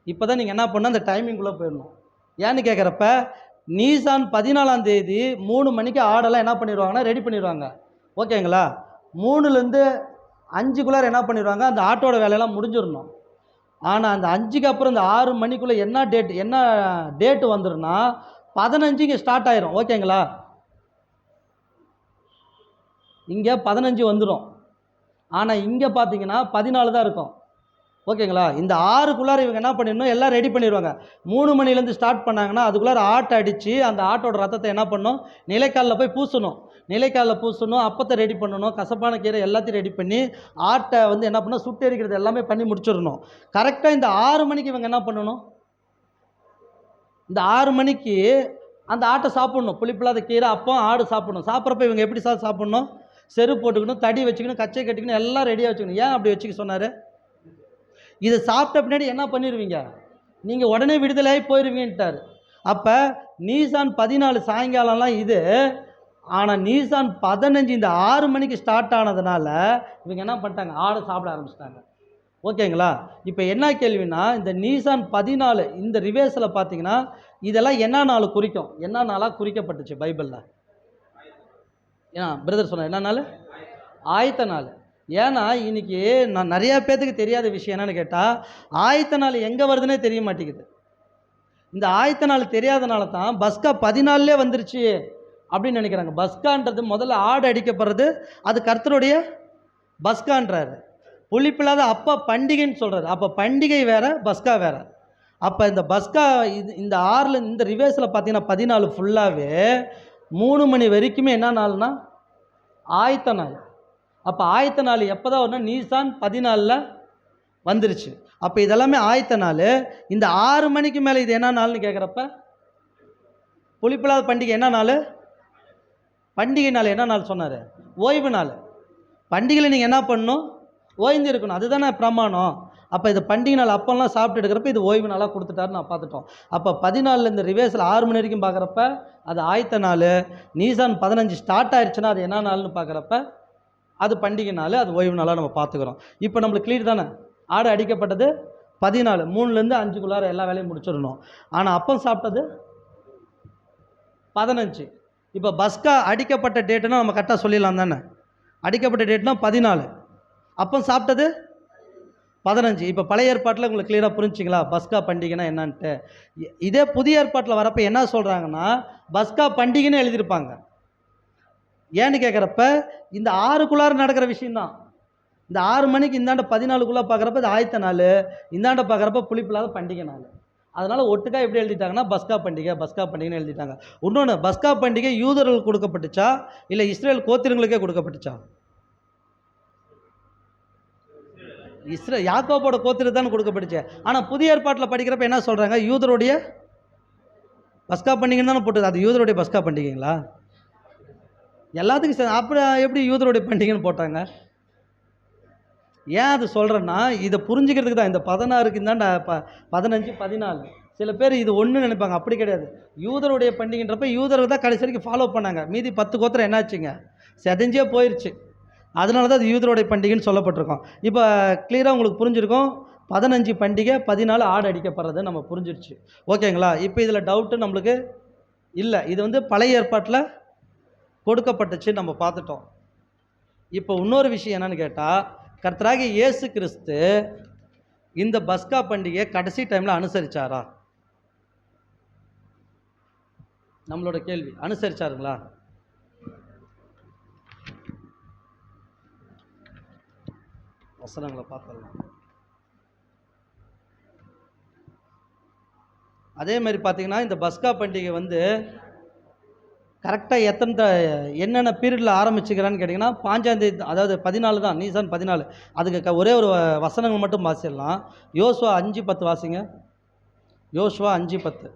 இப்போ தான் நீங்கள் என்ன பண்ணால் அந்த டைமிங்குள்ளே போயிடணும். ஏன்னு கேட்குறப்ப நீசான் 14ஆம் தேதி 3 மணிக்கு ஆடெல்லாம் என்ன பண்ணிடுவாங்கன்னா ரெடி பண்ணிடுவாங்க. ஓகேங்களா? 3லேருந்து 5க்குள்ளார என்ன பண்ணிடுவாங்க, அந்த ஆட்டோட வேலையெல்லாம் முடிஞ்சிடணும். ஆனால் அந்த 5க்கு அப்புறம் இந்த 6 மணிக்குள்ளே என்ன டேட்டு வந்துடும்னா 15 இங்கே ஸ்டார்ட் ஆயிரும். ஓகேங்களா? இங்கே 15 வந்துடும். ஆனால் இங்கே பார்த்தீங்கன்னா 14 தான் இருக்கும். ஓகேங்களா? இந்த 6க்குள்ளார இவங்க என்ன பண்ணிடணும், எல்லாம் ரெடி பண்ணிடுவாங்க. 3 மணிலேருந்து ஸ்டார்ட் பண்ணாங்கன்னா அதுக்குள்ளார ஆட்டை அடித்து அந்த ஆட்டோட ரத்தத்தை என்ன பண்ணணும், நிலைக்காலில் போய் பூசணும். நிலைக்காலில் பூசணும், அப்பத்தை ரெடி பண்ணணும், கசப்பான கீரை எல்லாத்தையும் ரெடி பண்ணி ஆட்டை வந்து என்ன பண்ணணும், சுட்டெரிக்கிறது எல்லாமே பண்ணி முடிச்சிடணும். கரெக்டாக இந்த 6 மணிக்கு இவங்க என்ன பண்ணணும், இந்த 6 மணிக்கு அந்த ஆட்டை சாப்பிட்ணும். புளிப்பில்லாத கீரை, அப்பம், ஆடு சாப்பிடணும். சாப்பிட்றப்ப இவங்க எப்படி சாப்பிட்ணும், செருப்பு போட்டுக்கணும், தடி வச்சுக்கணும், கச்சை கட்டிக்கணும், எல்லாம் ரெடியாக வச்சுக்கணும். ஏன் அப்படி வச்சுக்க சொன்னார்? இதை சாப்பிட்ட பின்னாடி என்ன பண்ணிடுவீங்க, நீங்கள் உடனே விடுதலையாகி போயிடுவீங்கன்ட்டார். அப்போ நீசான் 14 சாயங்காலம்லாம் இது. ஆனால் நீசான் 15 இந்த 6 மணிக்கு ஸ்டார்ட் ஆனதுனால இவங்க என்ன பண்ணிட்டாங்க, ஆடை சாப்பிட ஆரம்பிச்சிட்டாங்க. ஓகேங்களா? இப்போ என்ன கேள்வினா, இந்த நீசான் 14 இந்த ரிவேர்ஸில் பார்த்தீங்கன்னா இதெல்லாம் என்ன நாள் குறிக்கும், என்ன நாளாக குறிக்கப்பட்டுச்சு பைபிளில்? ஏன்னா பிரதர் சொன்னார் என்ன நாள், ஆயத்த நாள். ஏன்னா இன்றைக்கி நான் நிறையா பேர்த்துக்கு தெரியாத விஷயம் என்னென்னு கேட்டால், ஆயத்த நாள் எங்கே வருதுன்னே தெரிய மாட்டேங்குது. இந்த ஆயத்த நாள் தெரியாதனால தான் பஸ்கா 14லே வந்துருச்சு அப்படின்னு நினைக்கிறாங்க. பஸ்கான்றது முதல்ல ஆடு அடிக்கப்படுறது, அது கர்த்தருடைய பஸ்கான்றாரு. புளிப்பில்லாத அப்பா பண்டிகைன்னு சொல்கிறாரு. அப்போ பண்டிகை வேறு, பஸ்கா வேறு. அப்போ இந்த பஸ்கா இந்த 6 இந்த ரிவேர்ஸில் பார்த்தீங்கன்னா 14 ஃபுல்லாகவே 3 மணி வரைக்குமே என்ன நாள்னா ஆயத்த நாள். அப்போ ஆயத்த நாள் எப்போ தான் வரும்னா நீசான் 14ல் வந்துருச்சு. அப்போ இதெல்லாமே ஆயத்த நாள். இந்த 6 மணிக்கு மேலே இது என்ன நாள்னு கேட்குறப்ப, புளிப்பில்லாத பண்டிகை என்ன நாள், பண்டிகை நாள் என்ன நாள் சொன்னார், ஓய்வு நாள். பண்டிகையில் நீங்கள் என்ன பண்ணணும், ஓய்ந்து இருக்கணும், அதுதானே பிரமாணம். அப்போ இது பண்டிகை நாள் அப்போல்லாம் சாப்பிட்டு எடுக்கிறப்ப இது ஓய்வு நாளாக கொடுத்துட்டாருன்னு நான் பார்த்துட்டோம். அப்போ 14 இந்த ரிவேர்ஸில் 6 மணி வரைக்கும் பார்க்குறப்ப அது ஆயத்த நாள். நீசான் 15 ஸ்டார்ட் ஆயிடுச்சுன்னா அது என்ன நாள்னு பார்க்குறப்ப அது பண்டிகை நாள், அது ஓய்வு நாளாக நம்ம பார்த்துக்கிறோம். இப்போ நம்மளுக்கு கிளியர் தானே, ஆடு அடிக்கப்பட்டது 14, 3லேருந்து 5க்குள்ளார எல்லா வேலையும் முடிச்சிடணும். ஆனால் அப்பம் சாப்பிட்டது 15. இப்போ பஸ்கா அடிக்கப்பட்ட டேட்டுன்னா நம்ம கரெக்டாக சொல்லிடலாம் தானே, அடிக்கப்பட்ட டேட்னா 14, அப்பம் சாப்பிட்டது 15. இப்போ பழைய ஏற்பாட்டில் உங்களுக்கு கிளியராக புரிஞ்சிங்களா பஸ்கா பண்டிகைனா என்னன்ட்டு? இதே புதிய ஏற்பாட்டில் வரப்போ என்ன சொல்கிறாங்கன்னா, பஸ்கா பண்டிகைன்னு எழுதியிருப்பாங்க. ஏன்னு கேட்குறப்ப இந்த 6க்குள்ளார நடக்கிற விஷயந்தான். இந்த 6 மணிக்கு இந்தாண்ட 14க்குள்ளே பார்க்குறப்ப இது ஆயத்த நாள், இந்தாண்ட பார்க்குறப்ப புளிப்பில்லாத பண்டிகை நாள். அதனால் ஒட்டுக்கா எப்படி எழுதிட்டாங்கன்னா பஸ்கா பண்டிகை, பஸ்கா பண்டிகைன்னு எழுதிட்டாங்க. இன்னொன்று, பஸ்கா பண்டிகை யூதர்களுக்கு கொடுக்கப்பட்டுச்சா இல்லை இஸ்ரேல் கோத்திரங்களுக்கே கொடுக்கப்பட்டுச்சா? யாக்கோபோட கோத்திரத்துக்கு தான் கொடுக்கப்பட்டுச்சு. ஆனால் புதிய ஏற்பாட்டில் படிக்கிறப்ப என்ன சொல்கிறாங்க, யூதருடைய பஸ்கா பண்டிகைன்னு தானே போட்டுது. அது யூதருடைய பஸ்கா பண்டிகைங்களா? எல்லாத்துக்கும் அப்புறம் எப்படி யூதருடைய பண்டிகைன்னு போட்டாங்க? ஏன் அது சொல்கிறேன்னா, இதை புரிஞ்சுக்கிறதுக்கு தான். இந்த 16க்கு இந்தாண்ட 15, 14 சில பேர் இது ஒன்று நினைப்பாங்க. அப்படி கிடையாது. யூதருடைய பண்டிகைன்றப்ப யூதர்கள் தான் கடைசி வரைக்கும் ஃபாலோ பண்ணாங்க. மீதி 10 கோத்திரம் என்னாச்சுங்க, செதஞ்சே போயிடுச்சு. அதனால தான் அது யூதருடைய பண்டிகைன்னு சொல்லப்பட்டிருக்கோம். இப்போ கிளியராக உங்களுக்கு புரிஞ்சிருக்கும். 15 பண்டிகை, 14 ஆடு அடிக்கப்படுறது நம்ம புரிஞ்சிருச்சு. ஓகேங்களா? இப்போ இதில் டவுட்டு நம்மளுக்கு இல்லை. இது வந்து பழைய ஏற்பாட்டில் கொடுக்கப்பட்டுச்சு, நம்ம பார்த்துட்டோம். இப்போ இன்னொரு விஷயம் என்னன்னு கேட்டால், கர்த்தராகிய இயேசு கிறிஸ்து இந்த பஸ்கா பண்டிகையை கடைசி டைமில் அனுசரித்தாரா? நம்மளோட கேள்வி. அனுசரிச்சாருங்களா? வசனங்களை பார்த்துடலாம். அதே மாதிரி பார்த்தீங்கன்னா இந்த பஸ்கா பண்டிகை வந்து கரெக்டாக என்னென்ன பீரியடில் ஆரம்பிச்சுக்கிறான்னு கேட்டிங்கன்னா 5ஆம் தேதி, அதாவது 14 தான், நீசான் 14. அதுக்கு ஒரே ஒரு வசனங்கள் மட்டும் வாசிடலாம். யோசுவா 5:10 வாசிங்க. யோசுவா 5:10.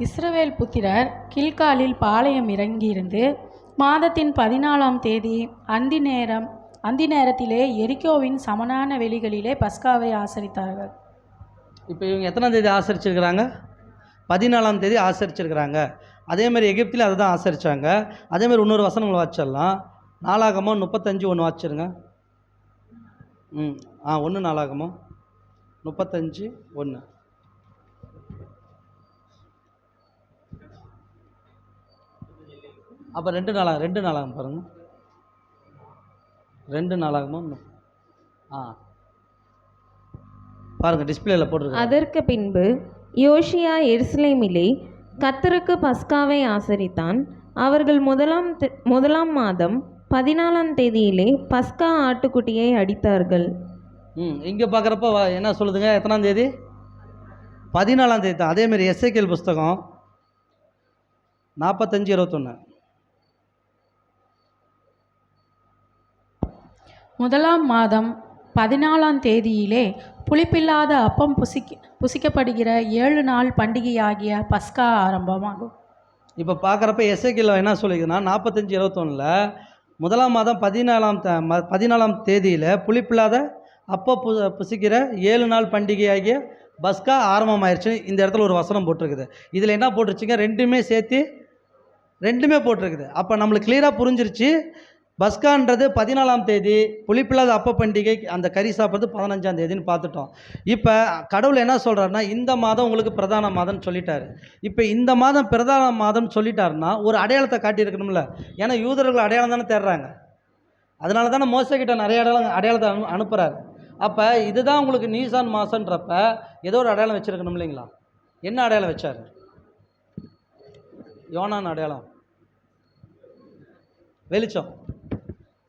இஸ்ரவேல் புத்திரர் கில்காலில் பாளையம் இறங்கியிருந்து மாதத்தின் 14ஆம் தேதி அந்தி நேரத்திலே எரிகோவின் சமனான வெளிகளிலே பஸ்காவை ஆசரித்தார்கள். இப்போ இவங்க எத்தனாம் தேதி ஆசரிச்சிருக்கிறாங்க? 14ஆம் தேதி ஆசரிச்சிருக்கிறாங்க. அதேமாதிரி எகிப்தில் அதை தான் ஆசரித்தாங்க. அதேமாதிரி இன்னொரு வசனங்கள் வாச்சிடலாம். நாளாகமம் 35 ஒன்று வாச்சிருங்க. 1 நாளாகமம் 35:1. அப்போ 2 நாளாகும் பாருங்கள். 2 நாளாகமும் பாருங்கள், டிஸ்பிளேல போட்டிருக்கு. அதற்கு பின்பு யோசியா எருசலேமிலே கர்த்தருக்கு பஸ்காவை ஆசரித்தான். அவர்கள் முதலாம் மாதம் 14ஆம் தேதியிலே பஸ்கா ஆட்டுக்குட்டியை அடித்தார்கள். இங்கே பார்க்குறப்ப என்ன சொல்லுதுங்க? எத்தனாம் தேதி? 14ஆம் தேதி தான். அதேமாரி எசேக்கியேல் புஸ்தகம் 45:21. முதலாம் மாதம் 14ஆம் தேதியிலே புளிப்பில்லாத அப்பம் புசிக்கப்படுகிற 7 நாள் பண்டிகையாகிய பஸ்கா ஆரம்பமாகும். இப்போ பார்க்குறப்ப எசேக்கியேல் என்ன சொல்லிக்குதுன்னா 45:21 முதலாம் மாதம் 14ஆம் தேதியில் புளிப்பில்லாத அப்போ புசிக்கிற 7 நாள் பண்டிகையாகிய பஸ்கா ஆரம்பமாயிருச்சு. இந்த இடத்துல ஒரு வசனம் போட்டிருக்குது. இதில் என்ன போட்டுருச்சுங்க? ரெண்டுமே போட்டிருக்குது. அப்போ நம்மளுக்கு கிளியராக புரிஞ்சிருச்சு. பஸ்கான்றது 14ஆம் தேதி, புளிப்பில்லாத அப்ப பண்டிகை அந்த கறி சாப்பிட்றது 15ஆம் தேதின்னு பார்த்துட்டோம். இப்போ கடவுள் என்ன சொல்கிறாருன்னா, இந்த மாதம் உங்களுக்கு பிரதான மாதம்னு சொல்லிட்டாரு. இப்போ இந்த மாதம் பிரதான மாதம்னு சொல்லிட்டாருன்னா ஒரு அடையாளத்தை காட்டியிருக்கணும்ல. ஏன்னா யூதர்கள் அடையாளம் தானே தேடுறாங்க. அதனால தானே மோசக்கிட்ட நிறைய அடையாளத்தை அனுப்புகிறாரு. அப்போ இதுதான் உங்களுக்கு நீசான் மாதன்றப்ப ஏதோ ஒரு அடையாளம் வச்சுருக்கணும் இல்லைங்களா? என்ன அடையாளம் வச்சார்? யோனான் அடையாளம், வெளிச்சம்.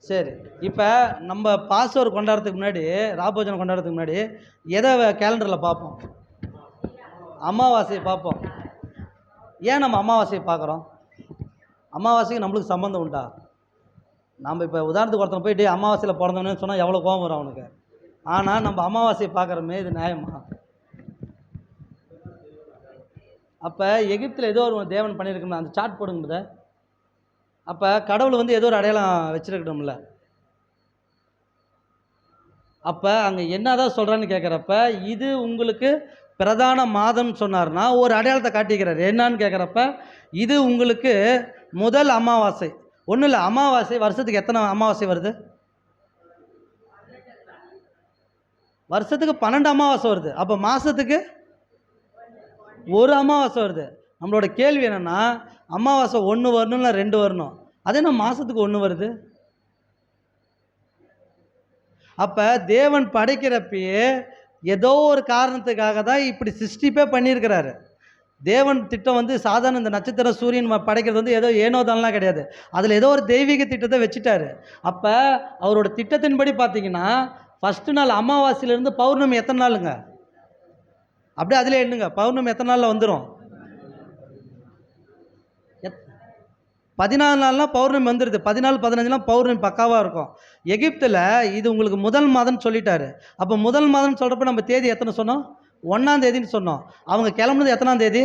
சரி, இப்போ நம்ம பாஸ்வர் கொண்டாடுறதுக்கு முன்னாடி, ராபோஜனம் கொண்டாடுறதுக்கு முன்னாடி எதை கேலண்டரில் பார்ப்போம்? அமாவாசையை பார்ப்போம். ஏன் நம்ம அமாவாசையை பார்க்குறோம்? அமாவாசைக்கு நம்மளுக்கு சம்மந்தம் உண்டா? நம்ம இப்போ உதாரணத்துக்கு ஒருத்தனை போயிட்டு அமாவாசையில் பிறந்தவனு சொன்னால் எவ்வளோ கோபம் வரும் அவனுக்கு. ஆனால் நம்ம அமாவாசையை பார்க்குறோமே, இது நியாயமா? அப்போ எகிப்தில் ஏதோ ஒரு தேவன் பண்ணியிருக்கணும். அந்த சாட் போடுங்க. அப்போ கடவுள் ஏதோ ஒரு அடையாளம் வச்சுருக்கணும்ல. அப்போ அங்கே என்ன தான் சொல்கிறான்னு கேட்குறப்ப, இது உங்களுக்கு பிரதான மாதம் சொன்னார்னா ஒரு அடையாளத்தை காட்டிக்கிறார். என்னான்னு கேட்குறப்ப, இது உங்களுக்கு முதல் அமாவாசை. ஒன்றும் இல்லை, அமாவாசை வருஷத்துக்கு எத்தனை அமாவாசை வருது? வருஷத்துக்கு 12 அமாவாசை வருது. அப்போ மாதத்துக்கு ஒரு அமாவாசை வருது. நம்மளோட கேள்வி என்னென்னா, அமாவாசை 1 வரணும் இல்லை 2 வரணும்? அதே நம்ம மாதத்துக்கு 1 வருது. அப்போ தேவன் படைக்கிறப்பயே ஏதோ ஒரு காரணத்துக்காக தான் இப்படி சிருஷ்டிப்பே பண்ணியிருக்கிறாரு. தேவன் திட்டம் சாதாரண இந்த நட்சத்திரம் சூரியன் படைக்கிறது ஏதோ ஏனோதான்லாம் கிடையாது. அதில் ஏதோ ஒரு தெய்வீக திட்டத்தை வச்சுட்டாரு. அப்போ அவரோட திட்டத்தின்படி பார்த்தீங்கன்னா, ஃபஸ்ட்டு நாள் அமாவாசையிலேருந்து பௌர்ணமி எத்தனை நாளுங்க? அப்படியே அதிலே எண்ணுங்க. பௌர்ணமி எத்தனை நாளில் வந்துடும்? 14 நாள்லாம் பௌர்ணமி வந்துடுது. 14, 15லாம் பௌர்ணமி பக்காவாக இருக்கும். எகிப்தில் இது உங்களுக்கு முதல் மாதம்னு சொல்லிட்டாரு. அப்போ முதல் மாதம்னு சொல்கிறப்ப நம்ம தேதி எத்தனை சொன்னோம்? 1ஆம் தேதின்னு சொன்னோம். அவங்க கிளம்புனது எத்தனாம் தேதி?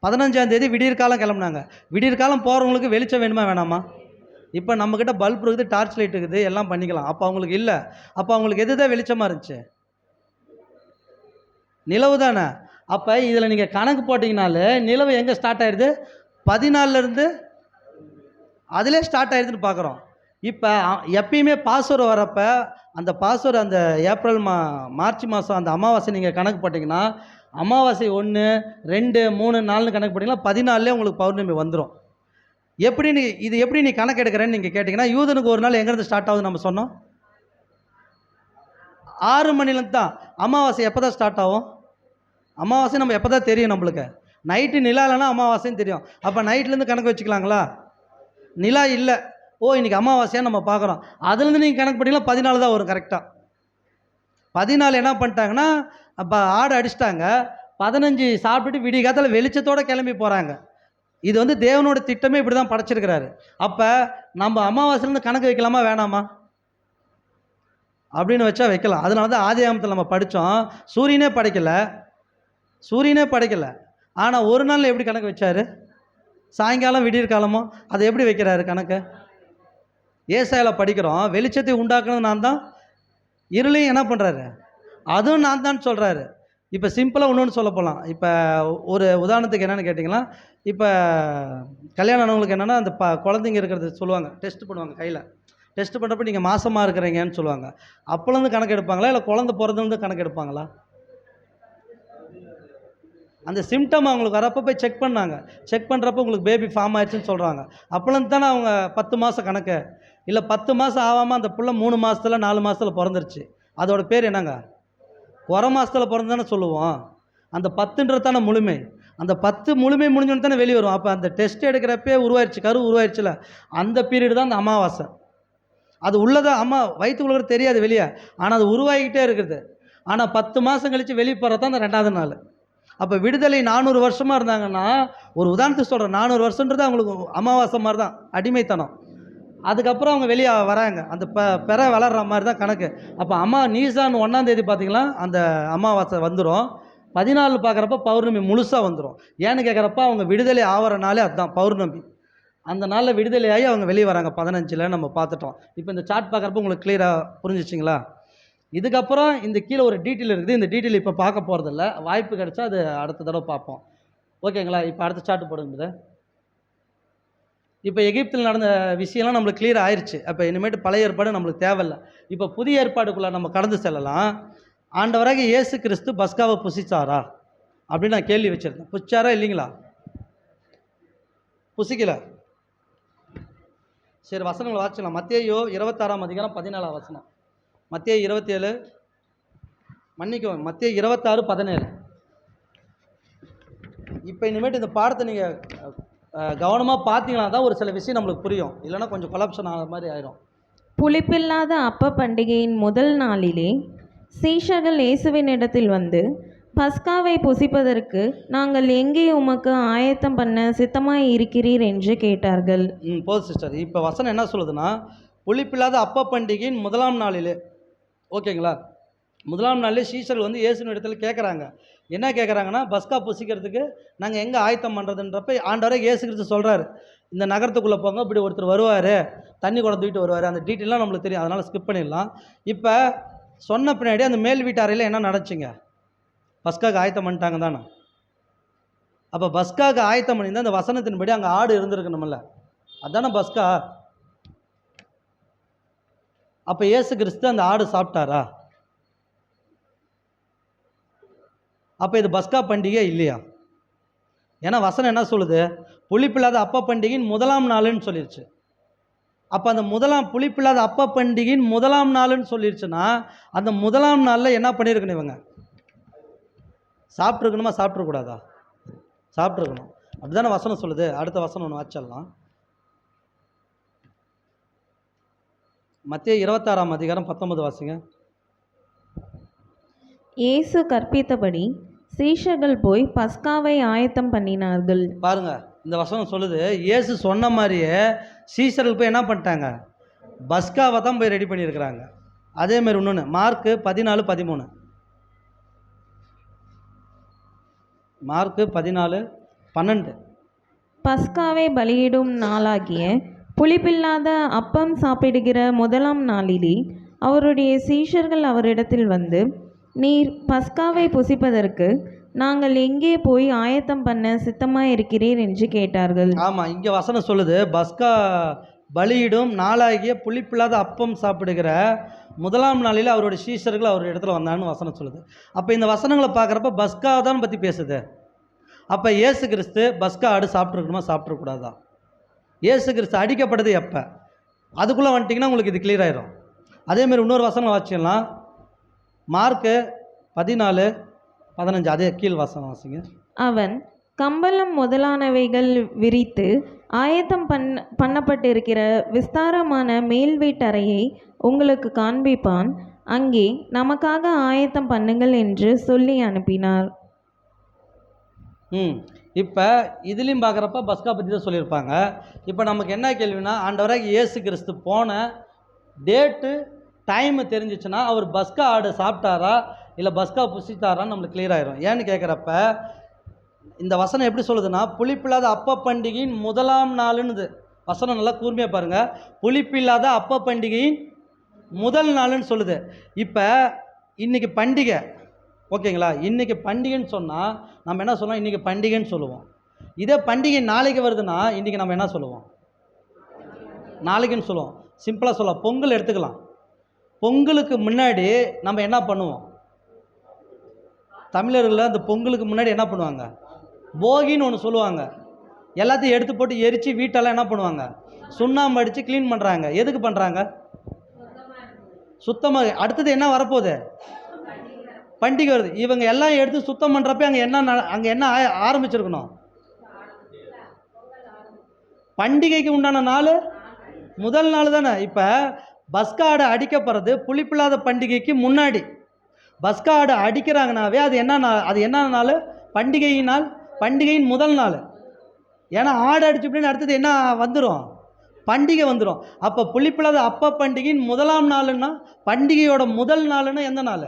15ஆம் தேதி விடியற்காலம் கிளம்புனாங்க. விடியற்காலம் போகிறவங்களுக்கு வெளிச்சம் வேணுமா வேணாமா? இப்போ நம்மக்கிட்ட பல்ப் இருக்குது, டார்ச் லைட் இருக்குது, எல்லாம் பண்ணிக்கலாம். அப்போ அவங்களுக்கு இல்லை. அப்போ அவங்களுக்கு எது தான் வெளிச்சமாக இருந்துச்சு? நிலவு தானே. அப்போ இதில் நீங்கள் கணக்கு போட்டிங்கனாலே நிலவு எங்கே ஸ்டார்ட் ஆகிடுது? 14லேருந்து அதிலே ஸ்டார்ட் ஆகிடுதுன்னு பார்க்குறோம். இப்போ எப்பயுமே பாஸ்வர் வரப்போ அந்த பாஸ்வர் அந்த ஏப்ரல் மார்ச் மாதம் அந்த அமாவாசை நீங்கள் கணக்கு போட்டிங்கன்னா, அமாவாசை 1, 2, 3, 4ன்னு கணக்கு போட்டிங்கன்னா 14லே உங்களுக்கு பௌர்ணமி வந்துடும். எப்படி நீ கணக்கு எடுக்கிறேன்னு நீங்கள் கேட்டிங்கன்னா, யூதனுக்கு ஒரு நாள் எங்கேருந்து ஸ்டார்ட் ஆகுதுன்னு நம்ம சொன்னோம்? 6 மணிலேருந்து தான். அமாவாசை எப்போ தான் ஸ்டார்ட் ஆகும்? அமாவாசை நம்ம எப்போ தான் தெரியும் நம்மளுக்கு? நைட்டு நிலா இல்லைன்னா அமாவாசைன்னு தெரியும். அப்போ நைட்லேருந்து கணக்கு வச்சுக்கலாங்களா? நிலா இல்லை, இன்றைக்கி அமாவாசையாக நம்ம பார்க்குறோம். அதுலேருந்து நீங்கள் கணக்கு பண்ணிங்கன்னா 14 தான் வரும் கரெக்டாக. 14 என்ன பண்ணிட்டாங்கன்னா, அப்போ ஆடு அடிச்சிட்டாங்க. 15 சாப்பிட்டுட்டு விடிய காலத்தில் வெளிச்சத்தோடு கிளம்பி போகிறாங்க. இது தேவனோட திட்டமே இப்படி தான் படைச்சிருக்கிறாரு. அப்போ நம்ம அமாவாசைலேருந்து கணக்கு வைக்கலாமா வேணாமா? அப்படின்னு வச்சா வைக்கலாம். அதனால தான் ஆதியாகமத்தில் நம்ம படித்தோம், சூரியனே படைக்கலை. ஆனால் ஒரு நாளில் எப்படி கணக்கு வச்சார்? சாயங்காலம் விடியற்காலமோ அதை எப்படி வைக்கிறாரு கணக்கு? ஏசாயால படிக்கிறோம், வெளிச்சத்தை உண்டாக்குறது நான் தான், இருளையும் என்ன பண்ணுறாரு? அதுவும் நான் தான் சொல்கிறாரு. இப்போ சிம்பிளாக இன்னொன்று சொல்ல போகலாம். இப்போ ஒரு உதாரணத்துக்கு என்னென்னு கேட்டிங்கன்னா, இப்போ கல்யாணம் ஆனவங்களுக்கு என்னென்னா, அந்த குழந்தைங்க இருக்கிறது சொல்லுவாங்க, டெஸ்ட் பண்ணுவாங்க கையில். டெஸ்ட் பண்ணுறப்ப நீங்கள் மாசமாக இருக்கிறீங்கன்னு சொல்லுவாங்க. அப்போலேருந்து கணக்கு எடுப்பாங்களா இல்லை குழந்தை பிறந்ததுலேருந்து கணக்கு எடுப்பாங்களா? அந்த சிம்டம் அவங்களுக்கு வரப்போ போய் செக் பண்ணாங்க. செக் பண்ணுறப்போ உங்களுக்கு பேபி ஃபார்ம் ஆயிடுச்சுன்னு சொல்கிறாங்க. அப்போலேருந்து தானே அவங்க 10 மாதம் கணக்கு. இல்லை 10 மாதம் ஆகாமல் அந்த புள்ள 3 மாதத்துல 4 மாதத்தில் பிறந்துருச்சு. அதோட பேர் என்னங்க? குறை மாதத்தில் பிறந்தானே சொல்லுவோம். அந்த 10ன்றது தானே முழுமை. அந்த 10 முழுமை முடிஞ்சோன்னு தானே வெளியே வரும். அப்போ அந்த டெஸ்ட் எடுக்கிறப்பே உருவாயிருச்சு, கரு உருவாயிருச்சுல, அந்த பீரியட் தான் அந்த அமாவாசை. அது உள்ளதான் அம்மா வயிற்றுக்குள்ள தெரியாது வெளியே, ஆனால் அது உருவாகிக்கிட்டே இருக்குது. ஆனால் 10 மாதம் கழித்து வெளியே போகிறது தான் அந்த 2வது நாள். அப்போ விடுதலை 400 வருஷமாக இருந்தாங்கன்னா, ஒரு உதாரணத்துக்கு சொல்கிறேன், 400 வருஷன்றது அவங்களுக்கு அமாவாசை மாதிரி தான், அடிமைத்தனம். அதுக்கப்புறம் அவங்க வெளியே வராங்க, அந்த பெற வளர்கிற மாதிரி தான் கணக்கு. அப்போ நீசான் 1ஆம் தேதி பார்த்திங்களா அந்த அமாவாசை வந்துடும். 14 பார்க்குறப்ப பௌர்ணமி முழுசாக வந்துடும். ஏன்னு கேட்குறப்ப அவங்க விடுதலை ஆகிற நாளே அதுதான் பௌர்ணமி. அந்த நாளில் விடுதலையாகி அவங்க வெளியே வராங்க 15ல் நம்ம பார்த்துட்டோம். இப்போ இந்த சார்ட் பார்க்குறப்ப உங்களுக்கு கிளியராக புரிஞ்சிச்சிங்களா? இதுக்கப்புறம் இந்த கீழே ஒரு டீட்டெயில் இருக்குது. இந்த டீட்டெயில் இப்போ பார்க்க போகிறதில்ல, வாய்ப்பு கிடைச்சா அது அடுத்த தடவை பார்ப்போம். ஓகேங்களா? இப்போ அடுத்த சார்ட் போடுங்க. இப்போ எகிப்தில் நடந்த விஷயம்லாம் நம்மளுக்கு கிளியர் ஆயிடுச்சு. அப்போ இனிமேட்டு பழைய ஏற்பாடு நம்மளுக்கு தேவையில்லை. இப்போ புதிய ஏற்பாடுக்குள்ளே நம்ம கடந்து செல்லலாம். ஆண்டவராக இயேசு கிறிஸ்து பஸ்காவை புசிச்சாரா அப்படின்னு நான் கேள்வி வச்சுருக்கேன். புசிச்சாரா இல்லைங்களா? புசிக்கல. சரி, வசனங்களை வாசிக்கலாம். மத்தேயு 26ஆம் அதிகாரம் 14ஆம் வசனம். மத்தேயு 27, மன்னிக்கும், மத்தேயு 26:17. இப்போ இனிமேட்டு இந்த பாடத்தை நீங்கள் கவனமாக பார்த்தீங்கன்னா தான் ஒரு சில விஷயம் நம்மளுக்கு புரியும், இல்லைன்னா கொஞ்சம் கொலாப்ஷன் ஆகிற மாதிரி ஆயிரும். புளிப்பில்லாத அப்ப பண்டிகையின் முதல் நாளிலே சீஷர்கள் இயேசுவினிடத்தில் வந்து, பஸ்காவை புசிப்பதற்கு நாங்கள் எங்கே உமக்கு ஆயத்தம் பண்ண சித்தமாய் இருக்கிறீர் என்று கேட்டார்கள். போதும் சிஸ்டர். இப்போ வசனம் என்ன சொல்லுதுன்னா, புளிப்பில்லாத அப்ப பண்டிகையின் முதலாம் நாளிலே, ஓகேங்களா, முதலாம் நாளிலே சீஷர்கள் வந்து இயேசுவின் இடத்துல கேட்குறாங்க. என்ன கேட்குறாங்கன்னா, பஸ்கா புசிக்கிறதுக்கு நாங்கள் எங்கே ஆயத்தம் பண்ணுறதுன்றப்ப ஆண்டவரே இயேசு கிறிஸ்து சொல்கிறாரு, இந்த நகரத்துக்குள்ளே போங்க, இப்படி ஒருத்தர் வருவார், தண்ணி குடம் தூக்கிட்டு வருவார். அந்த டீட்டெயிலாம் நம்மளுக்கு தெரியும், அதனால் ஸ்கிப் பண்ணிடலாம். இப்போ சொன்ன பின்னாடி அந்த மேல் வீட்டு அறையில் என்ன நடந்துச்சுங்க? பஸ்காவுக்கு ஆயத்தம் பண்ணிட்டாங்க தானே. அப்போ பஸ்காவுக்கு ஆயத்தம் பண்ணியிருந்தால் அந்த வசனத்தின்படி அங்கே ஆடு இருந்திருக்கணும்ல, அதுதானே பஸ்கா. அப்போ இயேசு கிறிஸ்து அந்த ஆடு சாப்பிட்டாரா? அப்போ இது பஸ்கா பண்டிகை இல்லையா? ஏன்னா வசனம் என்ன சொல்லுது? புளிப்பில்லாத அப்ப பண்டிகையின் முதலாம் நாளுன்னு சொல்லிடுச்சு. அப்போ அந்த புளிப்பில்லாத அப்ப பண்டிகையின் முதலாம் நாளுன்னு சொல்லிடுச்சுன்னா, அந்த முதலாம் நாளில் என்ன பண்ணியிருக்கணும்? இவங்க சாப்பிட்ருக்கணுமா, சாப்பிட்ருக்கூடாதா? சாப்பிட்ருக்கணும். அப்படி தானே வசனம் சொல்லுது. அடுத்த வசனம் ஒன்று வாச்சிடலாம். மத்தேயு 26ஆம் அதிகாரம் 19 வாசிங்க. இயேசு கற்பித்தபடி சீஷர்கள் போய் பஸ்காவை ஆயத்தம் பண்ணினார்கள். பாருங்க, இந்த வசனம் சொல்லுது, இயேசு சொன்ன மாதிரியே சீஷர்கள் போய் என்ன பண்ணிட்டாங்க? பஸ்காவை தான் போய் ரெடி பண்ணியிருக்கிறாங்க. அதேமாதிரி இன்னொன்று மார்க்கு 14:13. மார்க்கு 14:12. பஸ்காவை பலியிடும் நாளாகிய புளிப்பில்லாத அப்பம் சாப்பிடுகிற முதலாம் நாளிலே அவருடைய சீஷர்கள் அவரிடத்தில் வந்து, நீர் பஸ்காவை புசிப்பதற்கு நாங்கள் எங்கே போய் ஆயத்தம் பண்ண சித்தமாக இருக்கிறீர் என்று கேட்டார்கள். ஆமாம், இங்கே வசனம் சொல்லுது, பஸ்கா பலியிடும் நாளாகிய புளிப்பில்லாத அப்பம் சாப்பிடுகிற முதலாம் நாளில் அவருடைய சீஷர்கள் அவர் இடத்துல வந்தான்னு வசனம் சொல்லுது. அப்போ இந்த வசனங்களை பார்க்குறப்ப பஸ்கா தான் பற்றி பேசுது. அப்போ இயேசு கிறிஸ்து பஸ்கா ஆடு சாப்பிட்ருக்கணுமா, சாப்பிட்றக்கூடாதா? இயேசு கிறிஸ்து அடிக்கப்பட்டது எப்போ? அதுக்குள்ளே வந்துட்டிங்கன்னா உங்களுக்கு இது கிளியர் ஆயிரும். அதேமாதிரி இன்னொரு வசனம் வாசிக்கலாம். மார்க்கு 14:15. அதே கீழ் வசனம் வாசிங்க. அவன் கம்பளம் முதலானவைகள் விரித்து ஆயத்தம் பண்ணப்பட்டிருக்கிற விஸ்தாரமான மேல் வீட்டறையை உங்களுக்கு காண்பிப்பான், அங்கே நமக்காக ஆயத்தம் பண்ணுங்கள் என்று சொல்லி அனுப்பினார். இப்போ இதுலேயும் பார்க்குறப்ப பஸ்கா பற்றி தான் சொல்லியிருப்பாங்க. இப்போ நமக்கு என்ன கேள்வினா, ஆண்டவராக இயேசு கிறிஸ்து போன டேட்டு டைமு தெரிஞ்சிச்சுன்னா அவர் பஸ்கா ஆடு சாப்பிட்டாரா இல்லை பஸ்கா புசித்தாரான்னு நம்மளுக்கு கிளியர் ஆயிரும். ஏன்னு கேட்குறப்ப இந்த வசனம் எப்படி சொல்லுதுன்னா, புளிப்பில்லாத அப்ப பண்டிகையின் முதலாம் நாளுன்னு வசனம் நல்லா கூர்மையாக பாருங்கள். புளிப்பில்லாத அப்ப பண்டிகையின் முதல் நாளுன்னு சொல்லுது. இப்போ இன்றைக்கி பண்டிகை, ஓகேங்களா, இன்றைக்கி பண்டிகைன்னு சொன்னால் நம்ம என்ன சொல்லுவோம்? இன்றைக்கி பண்டிகைன்னு சொல்லுவோம். இதே பண்டிகை நாளைக்கு வருதுன்னா இன்றைக்கி நம்ம என்ன சொல்லுவோம்? நாளைக்குன்னு சொல்லுவோம். சிம்பிளாக சொல்லலாம், பொங்கல் எடுத்துக்கலாம். பொங்கலுக்கு முன்னாடி நம்ம என்ன பண்ணுவோம்? தமிழர்கள் அந்த பொங்கலுக்கு முன்னாடி என்ன பண்ணுவாங்க? போகின்னு ஒன்று சொல்லுவாங்க. எல்லாத்தையும் எடுத்து போட்டு எரித்து வீட்டெல்லாம் என்ன பண்ணுவாங்க? சுண்ணாம்பு அடித்து க்ளீன் பண்ணுறாங்க. எதுக்கு பண்ணுறாங்க? சுத்தமாக. அடுத்தது என்ன வரப்போகுது? பண்டிகை வருது. இவங்க எல்லாம் எடுத்து சுத்தம் பண்ணுறப்ப அங்கே என்ன ஆரம்பிச்சிருக்கணும்? பண்டிகைக்கு உண்டான நாள் முதல் நாள் தானே. இப்போ பஸ்கா ஆடை அடிக்கப்படுறது புளிப்பில்லாத பண்டிகைக்கு முன்னாடி. பஸ்கா ஆடை அடிக்கிறாங்கனாவே அது என்ன நாள்? பண்டிகையின் நாள், பண்டிகையின் முதல் நாள். ஏன்னா ஆடு அடிச்சு அப்படின்னு அடுத்தது என்ன வந்துடும்? பண்டிகை வந்துடும். அப்போ புளிப்பில்லாத அப்ப பண்டிகையின் முதலாம் நாளுன்னா, பண்டிகையோட முதல் நாளுன்னா எந்த நாள்?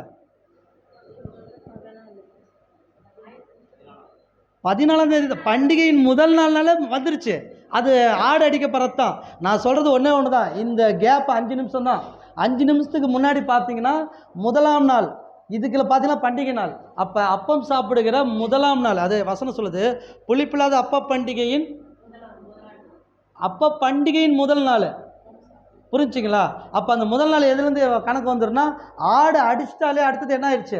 14ஆம் தேதி. பண்டிகையின் முதல் நாள்னால வந்துருச்சு. அது ஆடு அடிக்கப்படுறது தான். நான் சொல்கிறது ஒன்று தான். இந்த கேப் 5 நிமிஷம் தான். 5 நிமிஷத்துக்கு முன்னாடி பார்த்தீங்கன்னா முதலாம் நாள், இதுக்குள்ள பார்த்தீங்கன்னா பண்டிகை நாள். அப்போ அப்பம் சாப்பிடுகிற முதலாம் நாள். அது வசனம் சொல்லுது, புளிப்பில்லாத அப்ப பண்டிகையின் முதல் நாள். புரிஞ்சுங்களா? அப்போ அந்த முதல் நாள் எதுலேருந்து கணக்கு வந்துடும்னா, ஆடு அடிச்சிட்டாலே அடுத்தது என்ன ஆயிடுச்சு?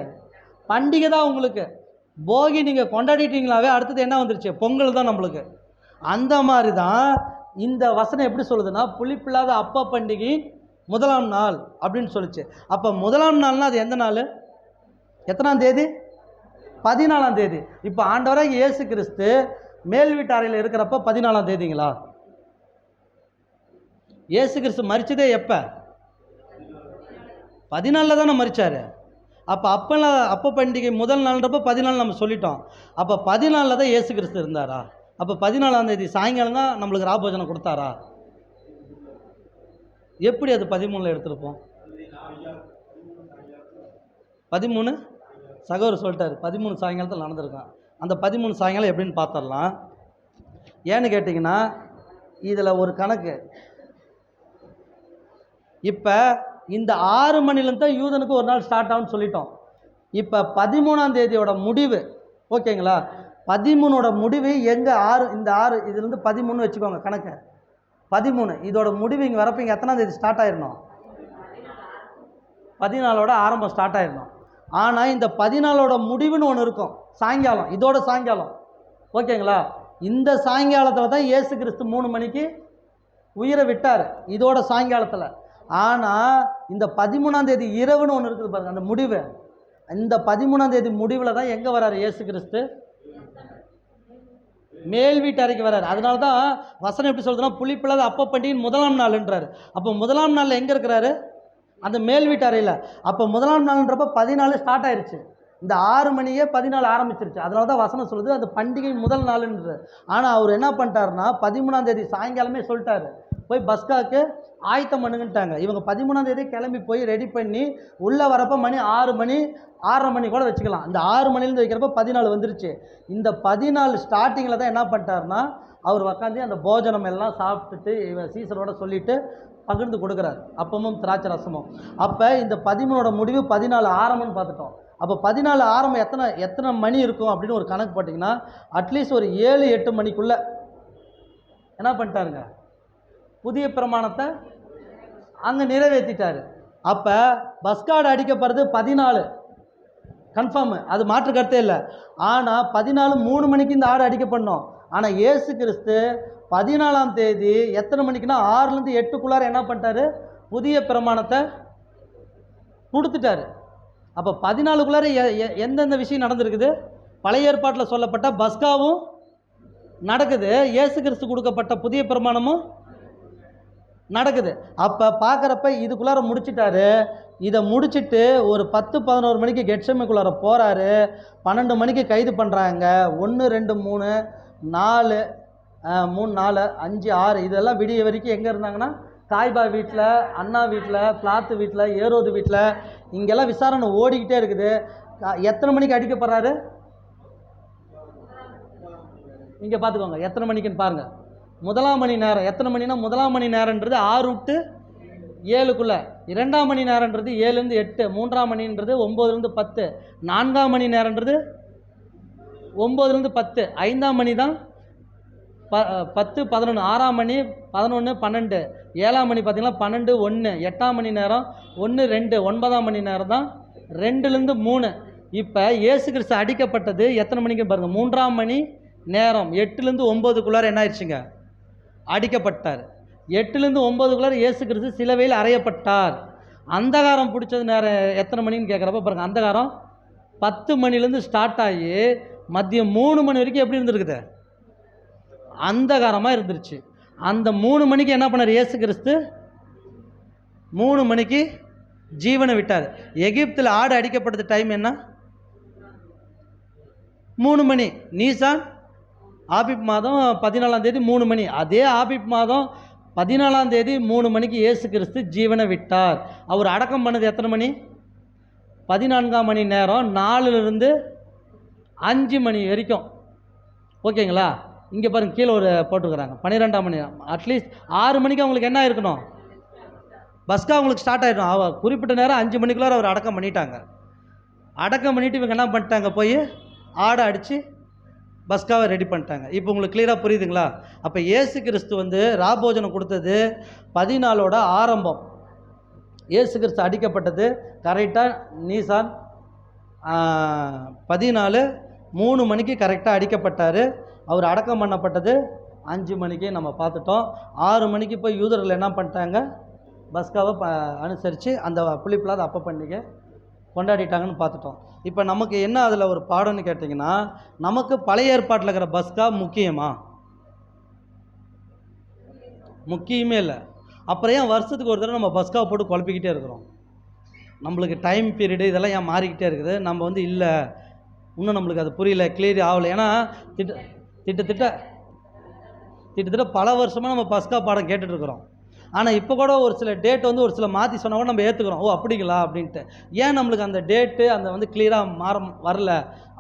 பண்டிகை தான் உங்களுக்கு. போகி நீங்கள் கொண்டாடிட்டீங்களாவே அடுத்தது என்ன வந்துருச்சு? பொங்கல் தான் நம்மளுக்கு. அந்த மாதிரி தான் இந்த வசனம் எப்படி சொல்லுதுன்னா, புளிப்பில்லாத அப்ப பண்டிகையின் முதலாம் நாள் அப்படின்னு சொல்லிச்சு. அப்போ முதலாம் நாள்னா அது எந்த நாள்? எத்தனாம் தேதி? 14ஆம் தேதி. இப்போ ஆண்டவராக இயேசு கிறிஸ்து மேல் வீட்டு அறையில் இருக்கிறப்ப 14ஆம் தேதிங்களா? இயேசு கிறிஸ்து மரிச்சதே எப்போ? 14 தானே மரிச்சார். அப்போ அப்ப பண்டிகை முதல் நாள்ன்றப்ப 14 நம்ம சொல்லிட்டோம். அப்போ 14 தான் இயேசு கிறிஸ்து இருந்தாரா? அப்போ 14ஆம் தேதி சாயங்காலம் தான் நம்மளுக்கு ராபோஜனம் கொடுத்தாரா? எப்படி அது 13 எடுத்திருப்போம்? 13 சகோதரர் சொல்லிட்டாரு, 13 சாயங்காலத்தில் நடந்திருக்கான். அந்த 13 சாயங்காலம் எப்படின்னு பார்த்துடலாம். ஏன்னு கேட்டிங்கன்னா, இதில் ஒரு கணக்கு. இப்போ இந்த 6 மணிலேருந்து தான் யூதனுக்கு ஒரு நாள் ஸ்டார்ட் ஆகும்னு சொல்லிட்டோம். இப்போ 13ஆம் தேதியோட முடிவு, ஓகேங்களா? 13ஓட முடிவு எங்கே? 6, இந்த 6 இதுலேருந்து 13 வச்சுக்கோங்க கணக்கு. 13 இதோட முடிவு இங்கே வரப்போ இங்கே எத்தனாம் தேதி ஸ்டார்ட் ஆயிடணும்? 14ஓட ஆரம்பம் ஸ்டார்ட் ஆயிடணும். ஆனால் இந்த 14ஓட முடிவுன்னு ஒன்று இருக்கும், சாயங்காலம். இதோட சாயங்காலம், ஓகேங்களா? இந்த சாயங்காலத்தில் தான் இயேசு கிறிஸ்து 3 மணிக்கு உயிரை விட்டார், இதோட சாயங்காலத்தில். ஆனால் இந்த 13ஆம் தேதி இரவுன்னு ஒன்று இருக்குது பாருங்கள், அந்த முடிவு. இந்த 13ஆம் தேதி முடிவில் தான் எங்கே வராரு இயேசு கிறிஸ்து? மேல் வீட்டு அறைக்கு வராரு. அதனால தான் வசனம் எப்படி சொல்றதுன்னா, புளிப்பில்லாத அப்ப பண்டிகையின் முதலாம் நாள்ன்றாரு. அப்போ முதலாம் நாளில் எங்கே இருக்கிறாரு? அந்த மேல் வீட்டு அறையில். அப்போ முதலாம் நாள்ன்றப்ப 14 ஸ்டார்ட் ஆயிடுச்சு. இந்த 6 மணியே 14 ஆரம்பிச்சிருச்சு. அதனால தான் வசனம் சொல்லுது அது பண்டிகை முதல் நாளுன்றது. ஆனால் அவர் என்ன பண்ணிட்டாருன்னா, 13ஆம் தேதி சாயங்காலமே சொல்லிட்டாரு, போய் பஸ்காவுக்கு ஆயத்தம் பண்ணுங்கன்ட்டாங்க. இவங்க 13ஆம் தேதி கிளம்பி போய் ரெடி பண்ணி உள்ளே வரப்போ மணி 6 மணி 6:30 மணி கூட வச்சுக்கலாம். இந்த 6 மணிலேருந்து வைக்கிறப்ப 14 வந்துருச்சு. இந்த 14 ஸ்டார்டிங்கில் தான் என்ன பண்ணிட்டாருன்னா, அவர் உக்காந்து அந்த போஜனம் எல்லாம் சாப்பிட்டுட்டு சீசரோட சொல்லிவிட்டு பகிர்ந்து கொடுக்குறாரு, அப்பமும் திராட்சை ரசமும். அப்போ இந்த 13ஓட முடிவு 14 ஆரம்பம்னு பார்த்துட்டோம். அப்போ 14 ஆரம்பம் எத்தனை மணி இருக்கும் அப்படின்னு ஒரு கணக்கு போட்டிங்கன்னா, அட்லீஸ்ட் ஒரு 7-8 மணிக்குள்ளே என்ன பண்ணிட்டாருங்க, புதிய பிரமாணத்தை அங்கே நிறைவேற்றிட்டார். அப்போ பஸ்காடு அடிக்கப்படுறது 14 கன்ஃபார்மு, அது மாற்று கருத்தே இல்லை. ஆனால் 14 3 மணிக்கு இந்த ஆடு அடிக்கப்படணும். ஆனால் இயேசு கிறிஸ்து 14ஆம் தேதி எத்தனை மணிக்குன்னா 6லேருந்து 8க்குள்ளார என்ன பண்ணிட்டாரு, புதிய பிரமாணத்தை கொடுத்துட்டாரு. அப்போ 14க்குள்ளார எந்தெந்த விஷயம் நடந்திருக்குது? பழைய ஏற்பாட்டில் சொல்லப்பட்ட பஸ்காவும் நடக்குது, இயேசு கிறிஸ்து கொடுக்கப்பட்ட புதிய பிரமாணமும் நடக்குது. அப்போ பார்க்குறப்ப இதுக்குள்ளார முடிச்சிட்டாரு. இதை முடிச்சுட்டு ஒரு 10-11 மணிக்கு கெட்செமேக்குள்ளார போகிறாரு. 12 மணிக்கு கைது பண்ணுறாங்க. 1 2 3 4 3 4 5 6 இதெல்லாம் விடிய வரைக்கும் எங்கே இருந்தாங்கன்னா, காய்பா வீட்டில், அண்ணா வீட்டில், பிளாத்து வீட்டில், ஏரோது வீட்டில், இங்கெல்லாம் விசாரணை ஓடிக்கிட்டே இருக்குது. எத்தனை மணிக்கு அடிக்கப்படுறாரு இங்கே பார்த்துக்கோங்க, எத்தனை மணிக்குன்னு பாருங்கள். முதலாம் மணி நேரம் எத்தனை மணினா, முதலாம் மணி நேரன்றது 6 to 7க்குள்ளே, 2ஆம் மணி நேரன்றது 7லேருந்து 8, 3ஆம் மணின்றது 9லேருந்து 10, 4ஆம் மணி நேரன்றது 9லேருந்து 10, 5ஆம் மணி தான் 10 11, 6ஆம் மணி 11 12, 7ஆம் மணி பார்த்திங்கன்னா 12 1, 8ஆம் மணி நேரம் 1 2, 9ஆம் மணி நேரம் தான் 2லேருந்து 3. இப்போ இயேசு கிறிஸ்து அடிக்கப்பட்டது எத்தனை மணிக்கு பாருங்கள், 3ஆம் மணி நேரம். 8லேருந்து 9க்குள்ளார என்ன ஆயிடுச்சுங்க, அடிக்கப்பட்டார். 8லேருந்து 9க்குள்ளார இயேசு கிறிஸ்து சிலுவையில் அறையப்பட்டார். அந்தகாரம் பிடிச்சது நேரம் எத்தனை மணின்னு கேட்குறப்ப பாருங்கள், அந்தகாரம் 10 மணிலேருந்து ஸ்டார்ட் ஆகி மதியம் 3 மணி வரைக்கும் எப்படி இருந்திருக்குது? அந்தகாரமாக இருந்துருச்சு. அந்த 3 மணிக்கு என்ன பண்ணார் இயேசு கிறிஸ்து? 3 மணிக்கு ஜீவனை விட்டார். எகிப்தில் ஆடு அடிக்கப்பட்டது டைம் என்ன? 3 மணி. நீசான் ஆபிப் மாதம் 14ஆம் தேதி 3 மணி. அதே ஆபிப் மாதம் 14ஆம் தேதி 3 மணிக்கு இயேசு கிறிஸ்து ஜீவனை விட்டார். அவர் அடக்கம் பண்ணது எத்தனை மணி? 14ஆம் மணி நேரம், 4லிருந்து 5 மணி வரைக்கும். ஓகேங்களா? இங்கே பாருங்கள், கீழே ஒரு போட்டுருக்குறாங்க 12ஆம் மணி. அட்லீஸ்ட் 6 மணிக்கு அவங்களுக்கு என்ன இருக்கணும்? பஸ்கா அவங்களுக்கு ஸ்டார்ட் ஆகிடும். அவர் குறிப்பிட்ட நேரம் 5 மணிக்குள்ளார அவர் அடக்கம் பண்ணிட்டாங்க. அடக்கம் பண்ணிவிட்டு இவங்க என்ன பண்ணிட்டாங்க? போய் ஆடை அடித்து பஸ்காவை ரெடி பண்ணிட்டாங்க. இப்போ உங்களுக்கு கிளியராக புரியுதுங்களா? அப்போ இயேசு கிறிஸ்து வந்து ராபோஜனம் கொடுத்தது 14ஓட ஆரம்பம். இயேசு கிறிஸ்து அடிக்கப்பட்டது கரெக்டாக நீசான் 14 3 மணிக்கு கரெக்டாக அடிக்கப்பட்டார். அவர் அடக்கம் பண்ணப்பட்டது 5 மணிக்கு நம்ம பார்த்துட்டோம். 6 மணிக்கு போய் யூதர்கள் என்ன பண்ணிட்டாங்க? பஸ்காவை அனுசரித்து அந்த புளிப்பில்லாத அப்ப பண்டிகை கொண்டாடிட்டாங்கன்னு பார்த்துட்டோம். இப்போ நமக்கு என்ன அதில் ஒரு பாடம்னு கேட்டிங்கன்னா, நமக்கு பழைய ஏற்பாட்டில் இருக்கிற பஸ்கா முக்கியமா? முக்கியமே இல்லை. அப்புறம் ஏன் வருஷத்துக்கு ஒரு தடவை நம்ம பஸ்காவை போட்டு குழப்பிக்கிட்டே இருக்கிறோம்? நம்மளுக்கு டைம் பீரியடு இதெல்லாம் ஏன் மாறிக்கிட்டே இருக்குது? நம்ம வந்து இல்லை, இன்னும் நம்மளுக்கு அது புரியல, கிளியர் ஆகலை. ஏன்னா திட்டத்தட்ட பல வருஷமாக நம்ம பஸ்கா பாடம் கேட்டுட்ருக்குறோம். ஆனால் இப்போ கூட ஒரு சில டேட் வந்து ஒரு சில மாற்றி சொன்னால் கூட நம்ம ஏற்றுக்கிறோம். ஓ அப்படிங்களா அப்படின்ட்டு. ஏன் நம்மளுக்கு அந்த டேட்டு அந்த வந்து கிளியராக வரல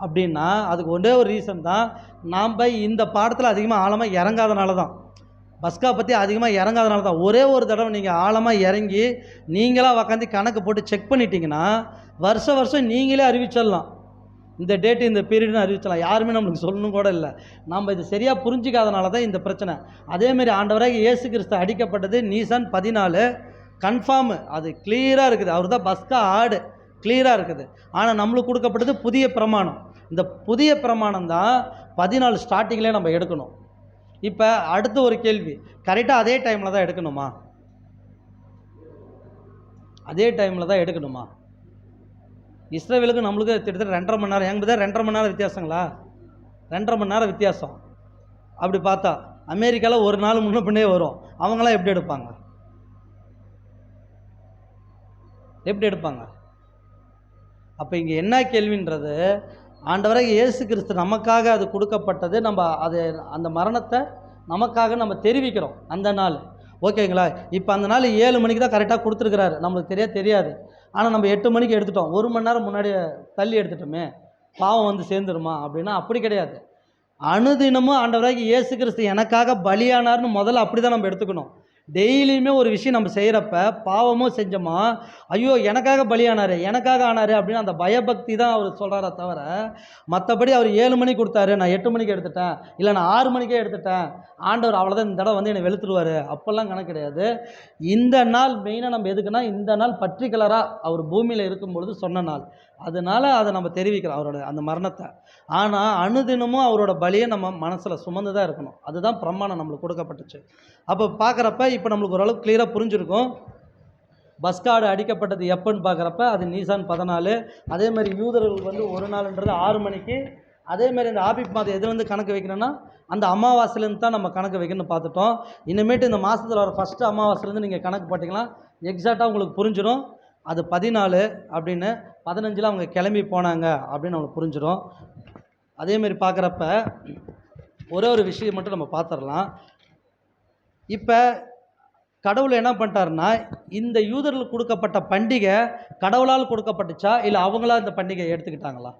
அப்படின்னா, அதுக்கு ஒரே ஒரு ரீசன் தான், நாம் இந்த பாடத்தில் அதிகமாக ஆழமாக இறங்காதனால தான். பஸ்கா பற்றி அதிகமாக இறங்காதனால தான். ஒரே ஒரு தடவை நீங்கள் ஆழமாக இறங்கி நீங்களாக உக்காந்து கணக்கு போட்டு செக் பண்ணிட்டீங்கன்னா வருஷம் நீங்களே அறிவிச்சிடலாம். இந்த டேட்டு இந்த பீரியட்னு அறிவிச்சலாம். யாருமே நம்மளுக்கு சொல்லணும் கூட இல்லை. நம்ம இது சரியாக புரிஞ்சிக்காதனால தான் இந்த பிரச்சனை. அதேமாரி ஆண்டவராக இயேசு கிறிஸ்து அடிக்கப்பட்டது நீசான் 14 கன்ஃபார்மு, அது கிளியராக இருக்குது. அவர் தான் பஸ்கா ஆடு, கிளியராக இருக்குது. ஆனால் நம்மளுக்கு கொடுக்கப்பட்டது புதிய பிரமாணம். இந்த புதிய பிரமாணம் தான் 14 ஸ்டார்டிங்லேயே நம்ம எடுக்கணும். இப்போ அடுத்த ஒரு கேள்வி, கரெக்டாக அதே டைமில் தான் எடுக்கணுமா? அதே டைமில் தான் எடுக்கணுமா? இஸ்ரவேலுக்கு நம்மளுக்கு கிட்டத்தட்ட 2.5 மணி நேரம். எங்களுக்கு தான் 2.5 மணி நேரம் வித்தியாசங்களா? 2.5 மணி நேரம் வித்தியாசம். அப்படி பார்த்தா அமெரிக்காவில் ஒரு நாள் முன்ன பின்னே வரும். அவங்களாம் எப்படி எடுப்பாங்க? எப்படி எடுப்பாங்க? அப்போ இங்கே என்ன கேள்வின்றது, ஆண்டவராக இயேசு கிறிஸ்து நமக்காக அது கொடுக்கப்பட்டது. நம்ம அது அந்த மரணத்தை நமக்காக நம்ம தெரிவிக்கிறோம் அந்த நாள். ஓகேங்களா? இப்போ அந்த நாள் 7 மணிக்கு தான் கரெக்டாக கொடுத்துருக்குறாரு. நம்மளுக்கு தெரியாது. ஆனால் நம்ம 8 மணிக்கு எடுத்துட்டோம். 1 மணி நேரம் முன்னாடி தள்ளி எடுத்துட்டோமே, பாவம் வந்து சேர்ந்துருமா அப்படின்னா அப்படி கிடையாது. அனுதினமும் ஆண்டவராக இயேசு கிறிஸ்து எனக்காக பலியானார்னு முதல்ல அப்படி தான் நம்ம எடுத்துக்கணும். டெய்லியுமே ஒரு விஷயம் நம்ம செய்கிறப்ப பாவமும் செஞ்சோமா, ஐயோ எனக்காக பலியானார், எனக்காக ஆனார் அப்படின்னு அந்த பயபக்தி தான் அவர் சொல்கிறாரே தவிர, மற்றபடி அவர் 7 மணிக்கு கொடுத்தாரு, நான் 8 மணிக்கு எடுத்துட்டேன், இல்லை நான் 6 மணிக்கே எடுத்துட்டேன், ஆண்டவர் அவ்வளோதான் இந்த தடவை வந்து என்னை வெளுத்துருவார், அப்போல்லாம் கணக்கு கிடையாது. இந்த நாள் மெயினாக நம்ம எதுக்குன்னா, இந்த நாள் பர்டிகுலராக அவர் பூமியில் இருக்கும்பொழுது சொன்ன நாள். அதனால் அதை நம்ம தெரிவிக்கிறோம் அவரோட அந்த மரணத்தை. ஆனால் அனுதினமும் அவரோட பலியை நம்ம மனசில் சுமந்து தான் இருக்கணும். அதுதான் பிரமாணம் நம்மளுக்கு கொடுக்கப்பட்டுச்சு. அப்போ பார்க்குறப்ப இப்போ நம்மளுக்கு ஓரளவுக்கு கிளியராக புரிஞ்சிருக்கும். பஸ்காடு அடிக்கப்பட்டது எப்போன்னு பார்க்குறப்ப அது நீசான் 14. அதேமாதிரி யூதர்களுக்கு வந்து ஒரு நாள்ன்றது 6 மணிக்கு. அதேமாதிரி இந்த ஆபிப் மாதம் எது வந்து கணக்கு வைக்கணும்னா அந்த அமாவாசையிலேருந்து தான் நம்ம கணக்கு வைக்கணும்னு பார்த்துட்டோம். இனிமேட்டு இந்த மாதத்தில் வர ஃபஸ்ட்டு அமாவாசைலேருந்து நீங்கள் கணக்கு போட்டிங்கன்னா எக்ஸாக்டாக உங்களுக்கு புரிஞ்சிடும். அது 14 அப்படின்னு, 15 அவங்க கிளம்பி போனாங்க அப்படின்னு நம்மளுக்கு புரிஞ்சிடும். அதேமாரி பார்க்குறப்ப ஒரே ஒரு விஷயம் மட்டும் நம்ம பார்த்துடலாம். இப்போ கடவுள் என்ன பண்ணிட்டாருன்னா, இந்த யூதர்களுக்கு கொடுக்கப்பட்ட பண்டிகை கடவுளால் கொடுக்கப்பட்டுச்சா இல்லை அவங்களா இந்த பண்டிகையை எடுத்துக்கிட்டாங்களா?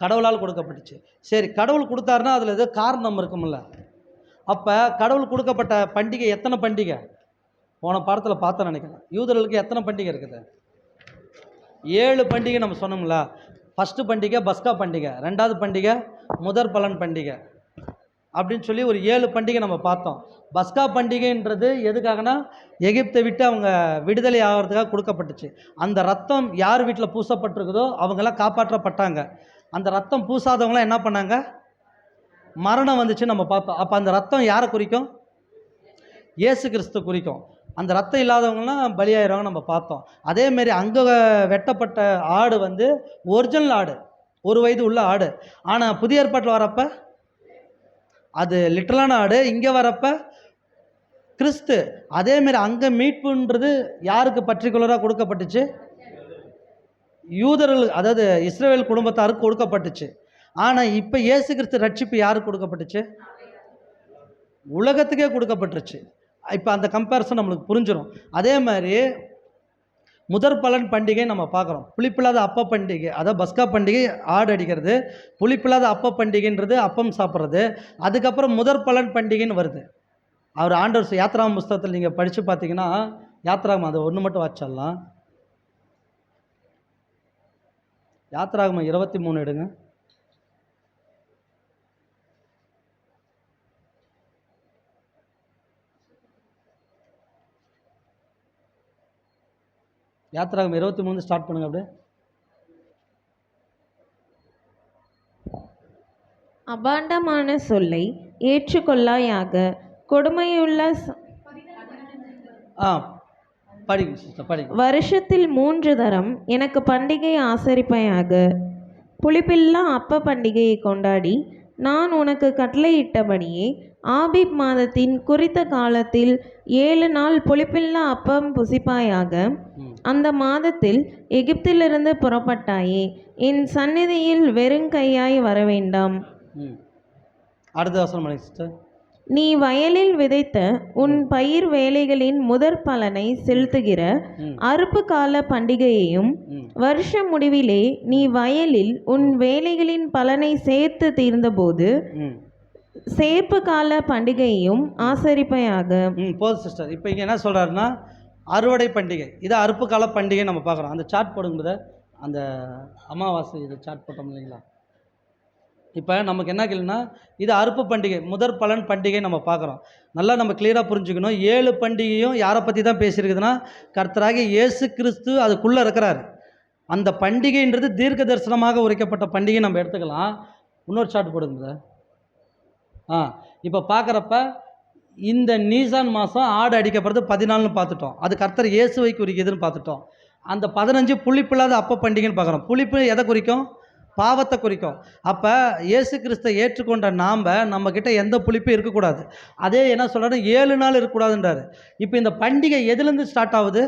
கடவுளால் கொடுக்கப்பட்டுச்சு. சரி, கடவுள் கொடுத்தாருன்னா அதில் ஏதோ காரணம் இருக்குமில்ல. அப்போ கடவுள் கொடுக்கப்பட்ட பண்டிகை எத்தனை பண்டிகை? போன பாடத்தில் பார்த்தேன் நினைக்கிறேன். யூதர்களுக்கு எத்தனை பண்டிகை இருக்குது? 7 பண்டிகை நம்ம சொன்னோம்ல. ஃபஸ்ட்டு பண்டிகை பஸ்கா பண்டிகை, 2வது பண்டிகை முதற் பலன் பண்டிகை அப்படின்னு சொல்லி ஒரு 7 பண்டிகை நம்ம பார்த்தோம். பஸ்கா பண்டிகைன்றது எதுக்காகனா, எகிப்தை விட்டு அவங்க விடுதலை ஆகிறதுக்காக கொடுக்கப்பட்டுச்சு. அந்த ரத்தம் யார் வீட்டில் பூசப்பட்டிருக்குதோ அவங்கெல்லாம் காப்பாற்றப்பட்டாங்க. அந்த ரத்தம் பூசாதவங்களாம் என்ன பண்ணாங்க? மரணம் வந்துச்சு நம்ம பார்த்தோம். அப்போ அந்த ரத்தம் யாரை குறிக்கும்? இயேசு கிறிஸ்து குறிக்கும். அந்த ரத்தம் இல்லாதவங்கலாம் பலியாயிடுவாங்க நம்ம பார்த்தோம். அதேமாரி அங்கே வெட்டப்பட்ட ஆடு வந்து ஒரிஜினல் ஆடு, 1 வயது உள்ள ஆடு. ஆனால் புதிய ஏற்பாட்டில் வரப்போ அது லிட்டரலான ஆடு, இங்கே வரப்போ கிறிஸ்து. அதேமாரி அங்கே மீட்புன்றது யாருக்கு பர்டிகுலராக கொடுக்கப்பட்டுச்சு? யூதர்கள், அதாவது இஸ்ரவேல் குடும்பத்தாருக்கு கொடுக்கப்பட்டுச்சு. ஆனால் இப்போ இயேசு கிறிஸ்து ரட்சிப்பு யாருக்கு கொடுக்கப்பட்டுச்சு? உலகத்துக்கே கொடுக்கப்பட்டுருச்சு. இப்போ அந்த கம்பேரிசன் நம்மளுக்கு புரிஞ்சிடும். அதே மாதிரி முதற் பலன் பண்டிகை நம்ம பார்க்குறோம். புளிப்பில்லாத அப்ப பண்டிகை, அதாவது பஸ்கா பண்டிகை ஆடு அடிக்கிறது, புளிப்பில்லாத அப்ப பண்டிகைன்றது அப்பம் சாப்பிட்றது. அதுக்கப்புறம் முதற் பலன் பண்டிகைன்னு வருது. அவர் ஆண்டவர் யாத்ராகம் புஸ்தகத்தில் நீங்கள் படித்து பார்த்தீங்கன்னா, யாத்ராகம் அது ஒன்று மட்டும் வாசிச்சிடலாம். யாத்ராகமம் 23 எடுங்க. யாத்ராகம் 23 ஸ்டார்ட் பண்ணுங்க அப்படியே. அபாண்டமான சொல்லை ஏற்றுக்கொள்ளாயாக, கொடுமையுள்ள படிங்க சிஸ்டர், படிங்க. வருஷத்தில் 3 தரம் எனக்கு பண்டிகை ஆசரிப்பையாக. புளிப்பில்லா அப்ப பண்டிகையை கொண்டாடி நான் உனக்கு கட்டளையிட்டபடியே ஆபீப் மாதத்தின் குறித்த காலத்தில் 7 நாள் புளிப்பில்லா அப்பம் புசிப்பாயாக. அந்த மாதத்தில் எகிப்திலிருந்து புறப்பட்டாயே, என் சந்நிதியில் வெறுங்கையாய் வரவேண்டாம். அடுத்த வசனம் படிங்க சிஸ்டர். நீ வயலில் விதைத்த உன் பயிர் வேலைகளின் முதற் பலனை செலுத்துகிற அறுப்பு கால பண்டிகையையும், வருஷ முடிவிலே நீ வயலில் உன் வேலைகளின் பலனை சேர்த்து தீர்ந்தபோது சேர்ப்பு கால பண்டிகையையும் ஆசரிப்பையாக. போதும் சிஸ்டர். இப்போ இங்கே என்ன சொல்கிறாருன்னா, அறுவடை பண்டிகை, இது அறுப்பு கால பண்டிகை நம்ம பார்க்குறோம். அந்த சார்ட் போடும்போது அந்த அமாவாசை இது சார்ட் போட்டோம் இல்லைங்களா? இப்போ நமக்கு என்ன கேள்வினா, இது அறுப்பு பண்டிகை, முதற் பலன் பண்டிகை நம்ம பார்க்குறோம். நல்லா நம்ம கிளியராக புரிஞ்சுக்கணும். 7 பண்டிகையும் யாரை பற்றி தான் பேசியிருக்குதுன்னா, கர்த்தராகிய இயேசு கிறிஸ்து அதுக்குள்ளே இருக்கிறார். அந்த பண்டிகைன்றது தீர்க்க தரிசனமாக உரைக்கப்பட்ட பண்டிகை நம்ம எடுத்துக்கலாம். இன்னொரு சார்ட் போடுங்க. இப்போ பார்க்குறப்ப இந்த நீசான் மாதம் ஆடு அடிக்கப்படுறது 14ன்னு பார்த்துட்டோம். அது கர்த்தர் இயேசுவை குறிக்குதுன்னு பார்த்துட்டோம். அந்த 15 புளிப்பில்லாத அப்ப பண்டிகைன்னு பார்க்குறோம். புளிப்பு எதை குறிக்கும்? பாவத்தை குறிக்கும். அப்போ இயேசு கிறிஸ்தை ஏற்றுக்கொண்ட நம்மக்கிட்ட எந்த புளிப்பும் இருக்கக்கூடாது. அதே என்ன சொல்கிறாரு, 7 நாள் இருக்கக்கூடாதுன்றாரு. இப்போ இந்த பண்டிகை எதுலேருந்து ஸ்டார்ட் ஆகுது?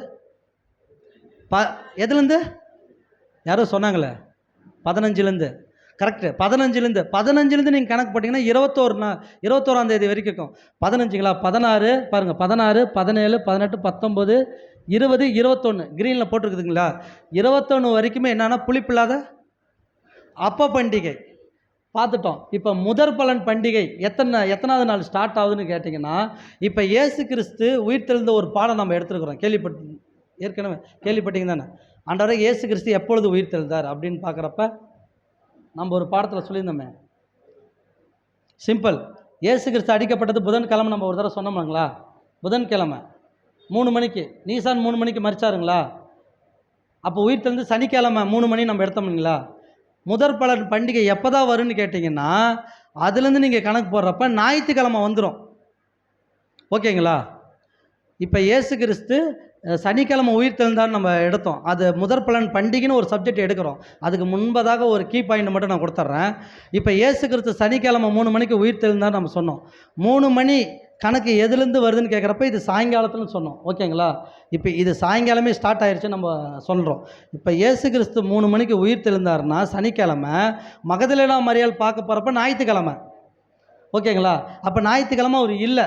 எதுலேருந்து? யாரோ சொன்னாங்களே 15லேருந்து. கரெக்டு, 15லேருந்து நீங்கள் கணக்கு போட்டிங்கன்னா 21ஆம் தேதி வரைக்கும் இருக்கும். 15ங்களா? 16 பாருங்கள், 16, 17, 18, 19, 20, 21 க்ரீனில் போட்டிருக்குதுங்களா? 21 வரைக்குமே என்னென்னா புளிப்பில்லாத அப்ப பண்டிகை பார்த்துட்டோம். இப்போ முதற் பலன் பண்டிகை எத்தனாவது நாள் ஸ்டார்ட் ஆகுதுன்னு கேட்டிங்கன்னா, இப்போ இயேசு கிறிஸ்து உயிர்த்தெழுந்த ஒரு பாடம் நம்ம எடுத்துருக்குறோம். ஏற்கனவே கேள்விப்பட்டீங்க தானே? ஆண்டவரே இயேசு கிறிஸ்து எப்பொழுது உயிர்த்தெழுந்தார் அப்படின்னு பார்க்குறப்ப நம்ம ஒரு பாடத்தில் சொல்லியிருந்தோமே, சிம்பிள். இயேசு கிறிஸ்து அடிக்கப்பட்டது புதன்கிழமை நம்ம ஒரு தடவை சொன்னோம்ங்களா? புதன்கிழமை 3 மணிக்கு, நீசான் 3 மணிக்கு மறிச்சாருங்களா? அப்போ உயிர்த்தெழுந்து சனிக்கிழமை 3 மணி நம்ம எடுத்தோம்ங்களா? முதற் பலன் பண்டிகை எப்போ தான் வரும்னு கேட்டிங்கன்னா, அதுலேருந்து நீங்கள் கணக்கு போடுறப்ப ஞாயிற்றுக்கிழமை வந்துடும். ஓகேங்களா? இப்போ இயேசு கிறிஸ்து சனிக்கிழமை உயிர்த்தெழுந்தான்னு நம்ம எடுத்தோம். அது முதற் பலன் பண்டிகைன்னு ஒரு சப்ஜெக்ட் எடுக்கிறோம். அதுக்கு முன்பதாக ஒரு கீ பாயிண்ட் மட்டும் நான் கொடுத்துட்றேன். இப்போ இயேசு கிறிஸ்து சனிக்கிழமை 3 மணிக்கு உயிர்த்தெழுந்தான்னு நம்ம சொன்னோம். 3 மணி கணக்கு எதுலேருந்து வருதுன்னு கேட்குறப்ப இது சாயங்காலத்துலன்னு சொன்னோம். ஓகேங்களா? இப்போ இது சாயங்காலமே ஸ்டார்ட் ஆயிடுச்சு நம்ம சொல்கிறோம். இப்போ இயேசு கிறிஸ்து 3 மணிக்கு உயிர்த்தெழுந்தாருன்னா சனிக்கிழமை, மகதலேனா மரியாள் பார்க்க போகிறப்ப ஞாயிற்றுக்கிழமை. ஓகேங்களா? அப்போ ஞாயிற்றுக்கிழமை அவர் இல்லை.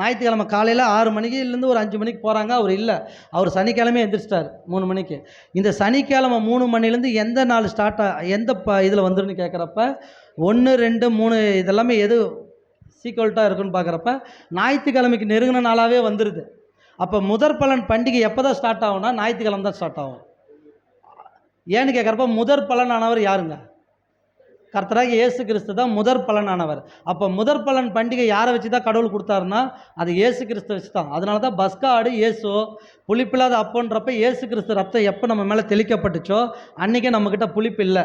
ஞாயிற்றுக்கிழமை காலையில் 6 மணிக்குலேருந்து ஒரு 5 மணிக்கு போகிறாங்க, அவர் இல்லை. அவர் சனிக்கிழமை எந்திரிச்சிட்டார் 3 மணிக்கு. இந்த சனிக்கிழமை 3 மணிலேருந்து எந்த நாள் எந்த இதில் வந்துருன்னு கேட்குறப்ப 1, 2, 3 இதெல்லாமே எது சீக்வல்ட்டாக இருக்குன்னு பார்க்குறப்ப ஞாயிற்றுக்கிழமைக்கு நெருங்கின நாளாகவே வந்துடுது. அப்போ முதற் பலன் பண்டிகை எப்போ தான் ஸ்டார்ட் ஆகும்னா ஞாயிற்றுக்கிழமை தான் ஸ்டார்ட் ஆகும். ஏன்னு கேட்குறப்ப முதற் பலனானவர் யாருங்க? கர்த்தராகிய இயேசு கிறிஸ்து தான் முதற் பலனானவர். அப்போ முதற் பலன் பண்டிகை யாரை வச்சு தான் கடவுள் கொடுத்தாருன்னா அது இயேசு கிறிஸ்து வச்சு தான். அதனால தான் பஸ்கா ஆடு இயேசு, புளிப்பில்லாத அப்பன்றப்ப இயேசு கிறிஸ்து ரத்தம் எப்போ நம்ம மேலே தெளிக்கப்பட்டுச்சோ அன்றைக்கே நம்மக்கிட்ட புளிப்பு இல்லை.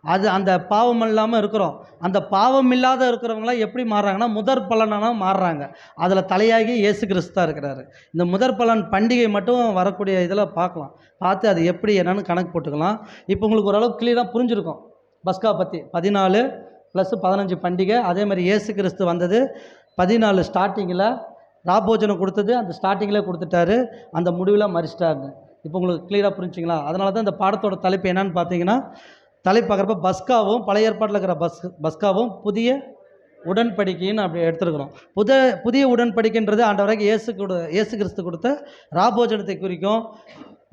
அது அந்த பாவம் இல்லாமல் இருக்கிறோம். அந்த பாவம் இல்லாத இருக்கிறவங்களாம் எப்படி மாறுறாங்கன்னா முதற் பலனாக மாறுறாங்க. அதில் தலையாகி இயேசு கிறிஸ்து தான் இருக்கிறாரு. இந்த முதற் பலன் பண்டிகை மட்டும் வரக்கூடிய இதில் பார்க்கலாம். பார்த்து அது எப்படி என்னன்னு கணக்கு போட்டுக்கலாம். இப்போ உங்களுக்கு ஓரளவுக்கு கிளியராக புரிஞ்சிருக்கும் பஸ்கா பற்றி. 14 + 15 பண்டிகை. அதே மாதிரி இயேசு கிறிஸ்து வந்தது 14 ஸ்டார்டிங்கில், ராபோஜனம் கொடுத்தது அந்த ஸ்டார்டிங்கில் கொடுத்துட்டாரு, அந்த முடிவில் மறிச்சிட்டாருன்னு. இப்போ உங்களுக்கு கிளியராக புரிஞ்சுங்களா? அதனால தான் இந்த பாடத்தோட தலைப்பு என்னன்னு பார்த்தீங்கன்னா, தலைப்பு பார்க்குறப்ப பஸ்காவும் பழைய ஏற்பாட்டில் இருக்கிற பஸ்காவும் புதிய உடன்படிக்கைன்னு அப்படி எடுத்துருக்குறோம். புதிய உடன்படிக்கைன்றது ஆண்டவராகிய இயேசு கிறிஸ்து கொடுத்த ராபோஜனத்தை குறிக்கும்.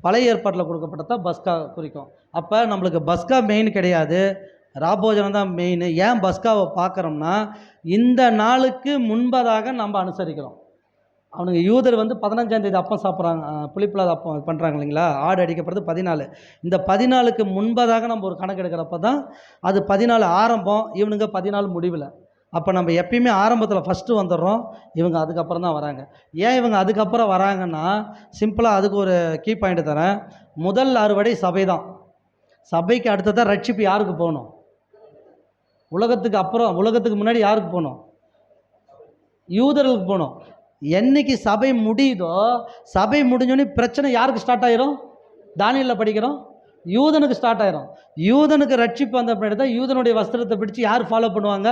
பழைய ஏற்பாட்டில் கொடுக்கப்பட்டதான் பஸ்கா குறிக்கும். அப்போ நம்மளுக்கு பஸ்கா மெயின் கிடையாது, ராபோஜனம் தான் மெயின். ஏன் பஸ்காவை பார்க்குறோம்னா, இந்த நாளுக்கு முன்பதாக நம்ம அனுசரிக்கிறோம். அவனுங்க யூதர் 15ஆம் தேதி அப்பம் சாப்பிட்றாங்க, புளிப்பில்லாத அப்பம் பண்ணுறாங்க இல்லைங்களா, ஆடு அடிக்கப்படுறது 14. இந்த 14க்கு முன்பதாக நம்ம ஒரு கணக்கு எடுக்கிறப்ப தான் அது 14 ஆரம்பம், இவனுங்க 14 முடிவில். அப்போ நம்ம எப்பயுமே ஆரம்பத்தில் ஃபஸ்ட்டு வந்துடுறோம், இவங்க அதுக்கப்புறம் தான் வராங்க. ஏன் இவங்க அதுக்கப்புறம் வராங்கன்னா, சிம்பிளாக அதுக்கு ஒரு கீ பாயிண்ட் தரேன். முதல் அறுவடை சபை தான். சபைக்கு அடுத்ததான் ரட்சிப்பு யாருக்கு போகணும்? உலகத்துக்கு முன்னாடி யாருக்கு போகணும்? யூதர்களுக்கு போகணும். என்னைக்கு சபை முடியுதோ, சபை முடிஞ்சோடனே பிரச்சனை யாருக்கு ஸ்டார்ட் ஆயிரும்? தானியேலில் படிக்கிறோம், யூதனுக்கு ஸ்டார்ட் ஆயிரும். யூதனுக்கு ரட்சிப்பு வந்த பின்னாடி தான் யூதனுடைய வஸ்திரத்தை பிடிச்சி யார் ஃபாலோ பண்ணுவாங்க?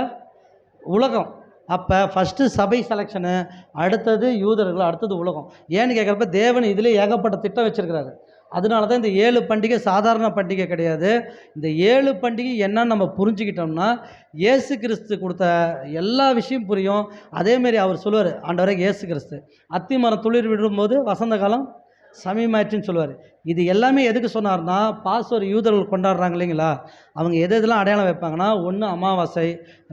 உலகம். அப்போ ஃபஸ்ட்டு சபை செலெக்ஷனு, அடுத்தது யூதர்கள், அடுத்தது உலகம். ஏன்னு கேட்குறப்ப தேவன் இதிலே ஏகப்பட்ட திட்டம் வச்சுருக்கிறாரு. அதனால தான் இந்த 7 பண்டிகை சாதாரண பண்டிகை கிடையாது. இந்த 7 பண்டிகை என்னன்னு நம்ம புரிஞ்சுக்கிட்டோம்னா இயேசு கிறிஸ்து கொடுத்த எல்லா விஷயம் புரியும். அதேமாரி அவர் சொல்லுவார், ஆண்டவரே இயேசு கிறிஸ்து அத்தி மரம் துளிர் விடும்போது வசந்த காலம் சமயமாயிடுச்சுன்னு சொல்லுவார். இது எல்லாமே எதுக்கு சொன்னார்னா, பாஸ்வர் யூதர்கள் கொண்டாடுறாங்க இல்லைங்களா, அவங்க எதெல்லாம் அடையாளம் வைப்பாங்கன்னா, 1 அமாவாசை,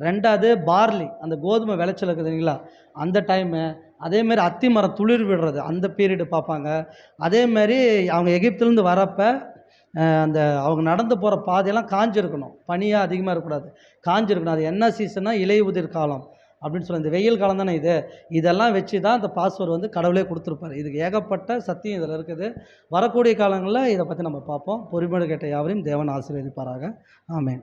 2வது பார்லி, அந்த கோதுமை விளைச்சல் இருக்குது இல்லைங்களா அந்த டைமு, அதேமாரி அத்தி மரம் துளிர் விடுறது அந்த பீரியடு பார்ப்பாங்க. அதேமாரி அவங்க எகிப்துலேருந்து வரப்போ அந்த அவங்க நடந்து போகிற பாதையெல்லாம் காஞ்சிருக்கணும், பனியாக அதிகமாக இருக்கக்கூடாது, காஞ்சிருக்கணும். அது என்ன சீசன்னா இலை உதிர் காலம் அப்படின்னு சொல்லி, இந்த வெயில் காலம் தானே இதெல்லாம் வச்சு தான் அந்த பாஸ்வேர்டு கடவுளே கொடுத்துருப்பார். இதுக்கு ஏகப்பட்ட சத்தியம் இதில் இருக்குது. வரக்கூடிய காலங்களில் இதை பற்றி நம்ம பார்ப்போம். பொறுமையோடு கேட்ட யாவரையும் தேவன் ஆசீர்வதிப்பாராக. ஆமென்.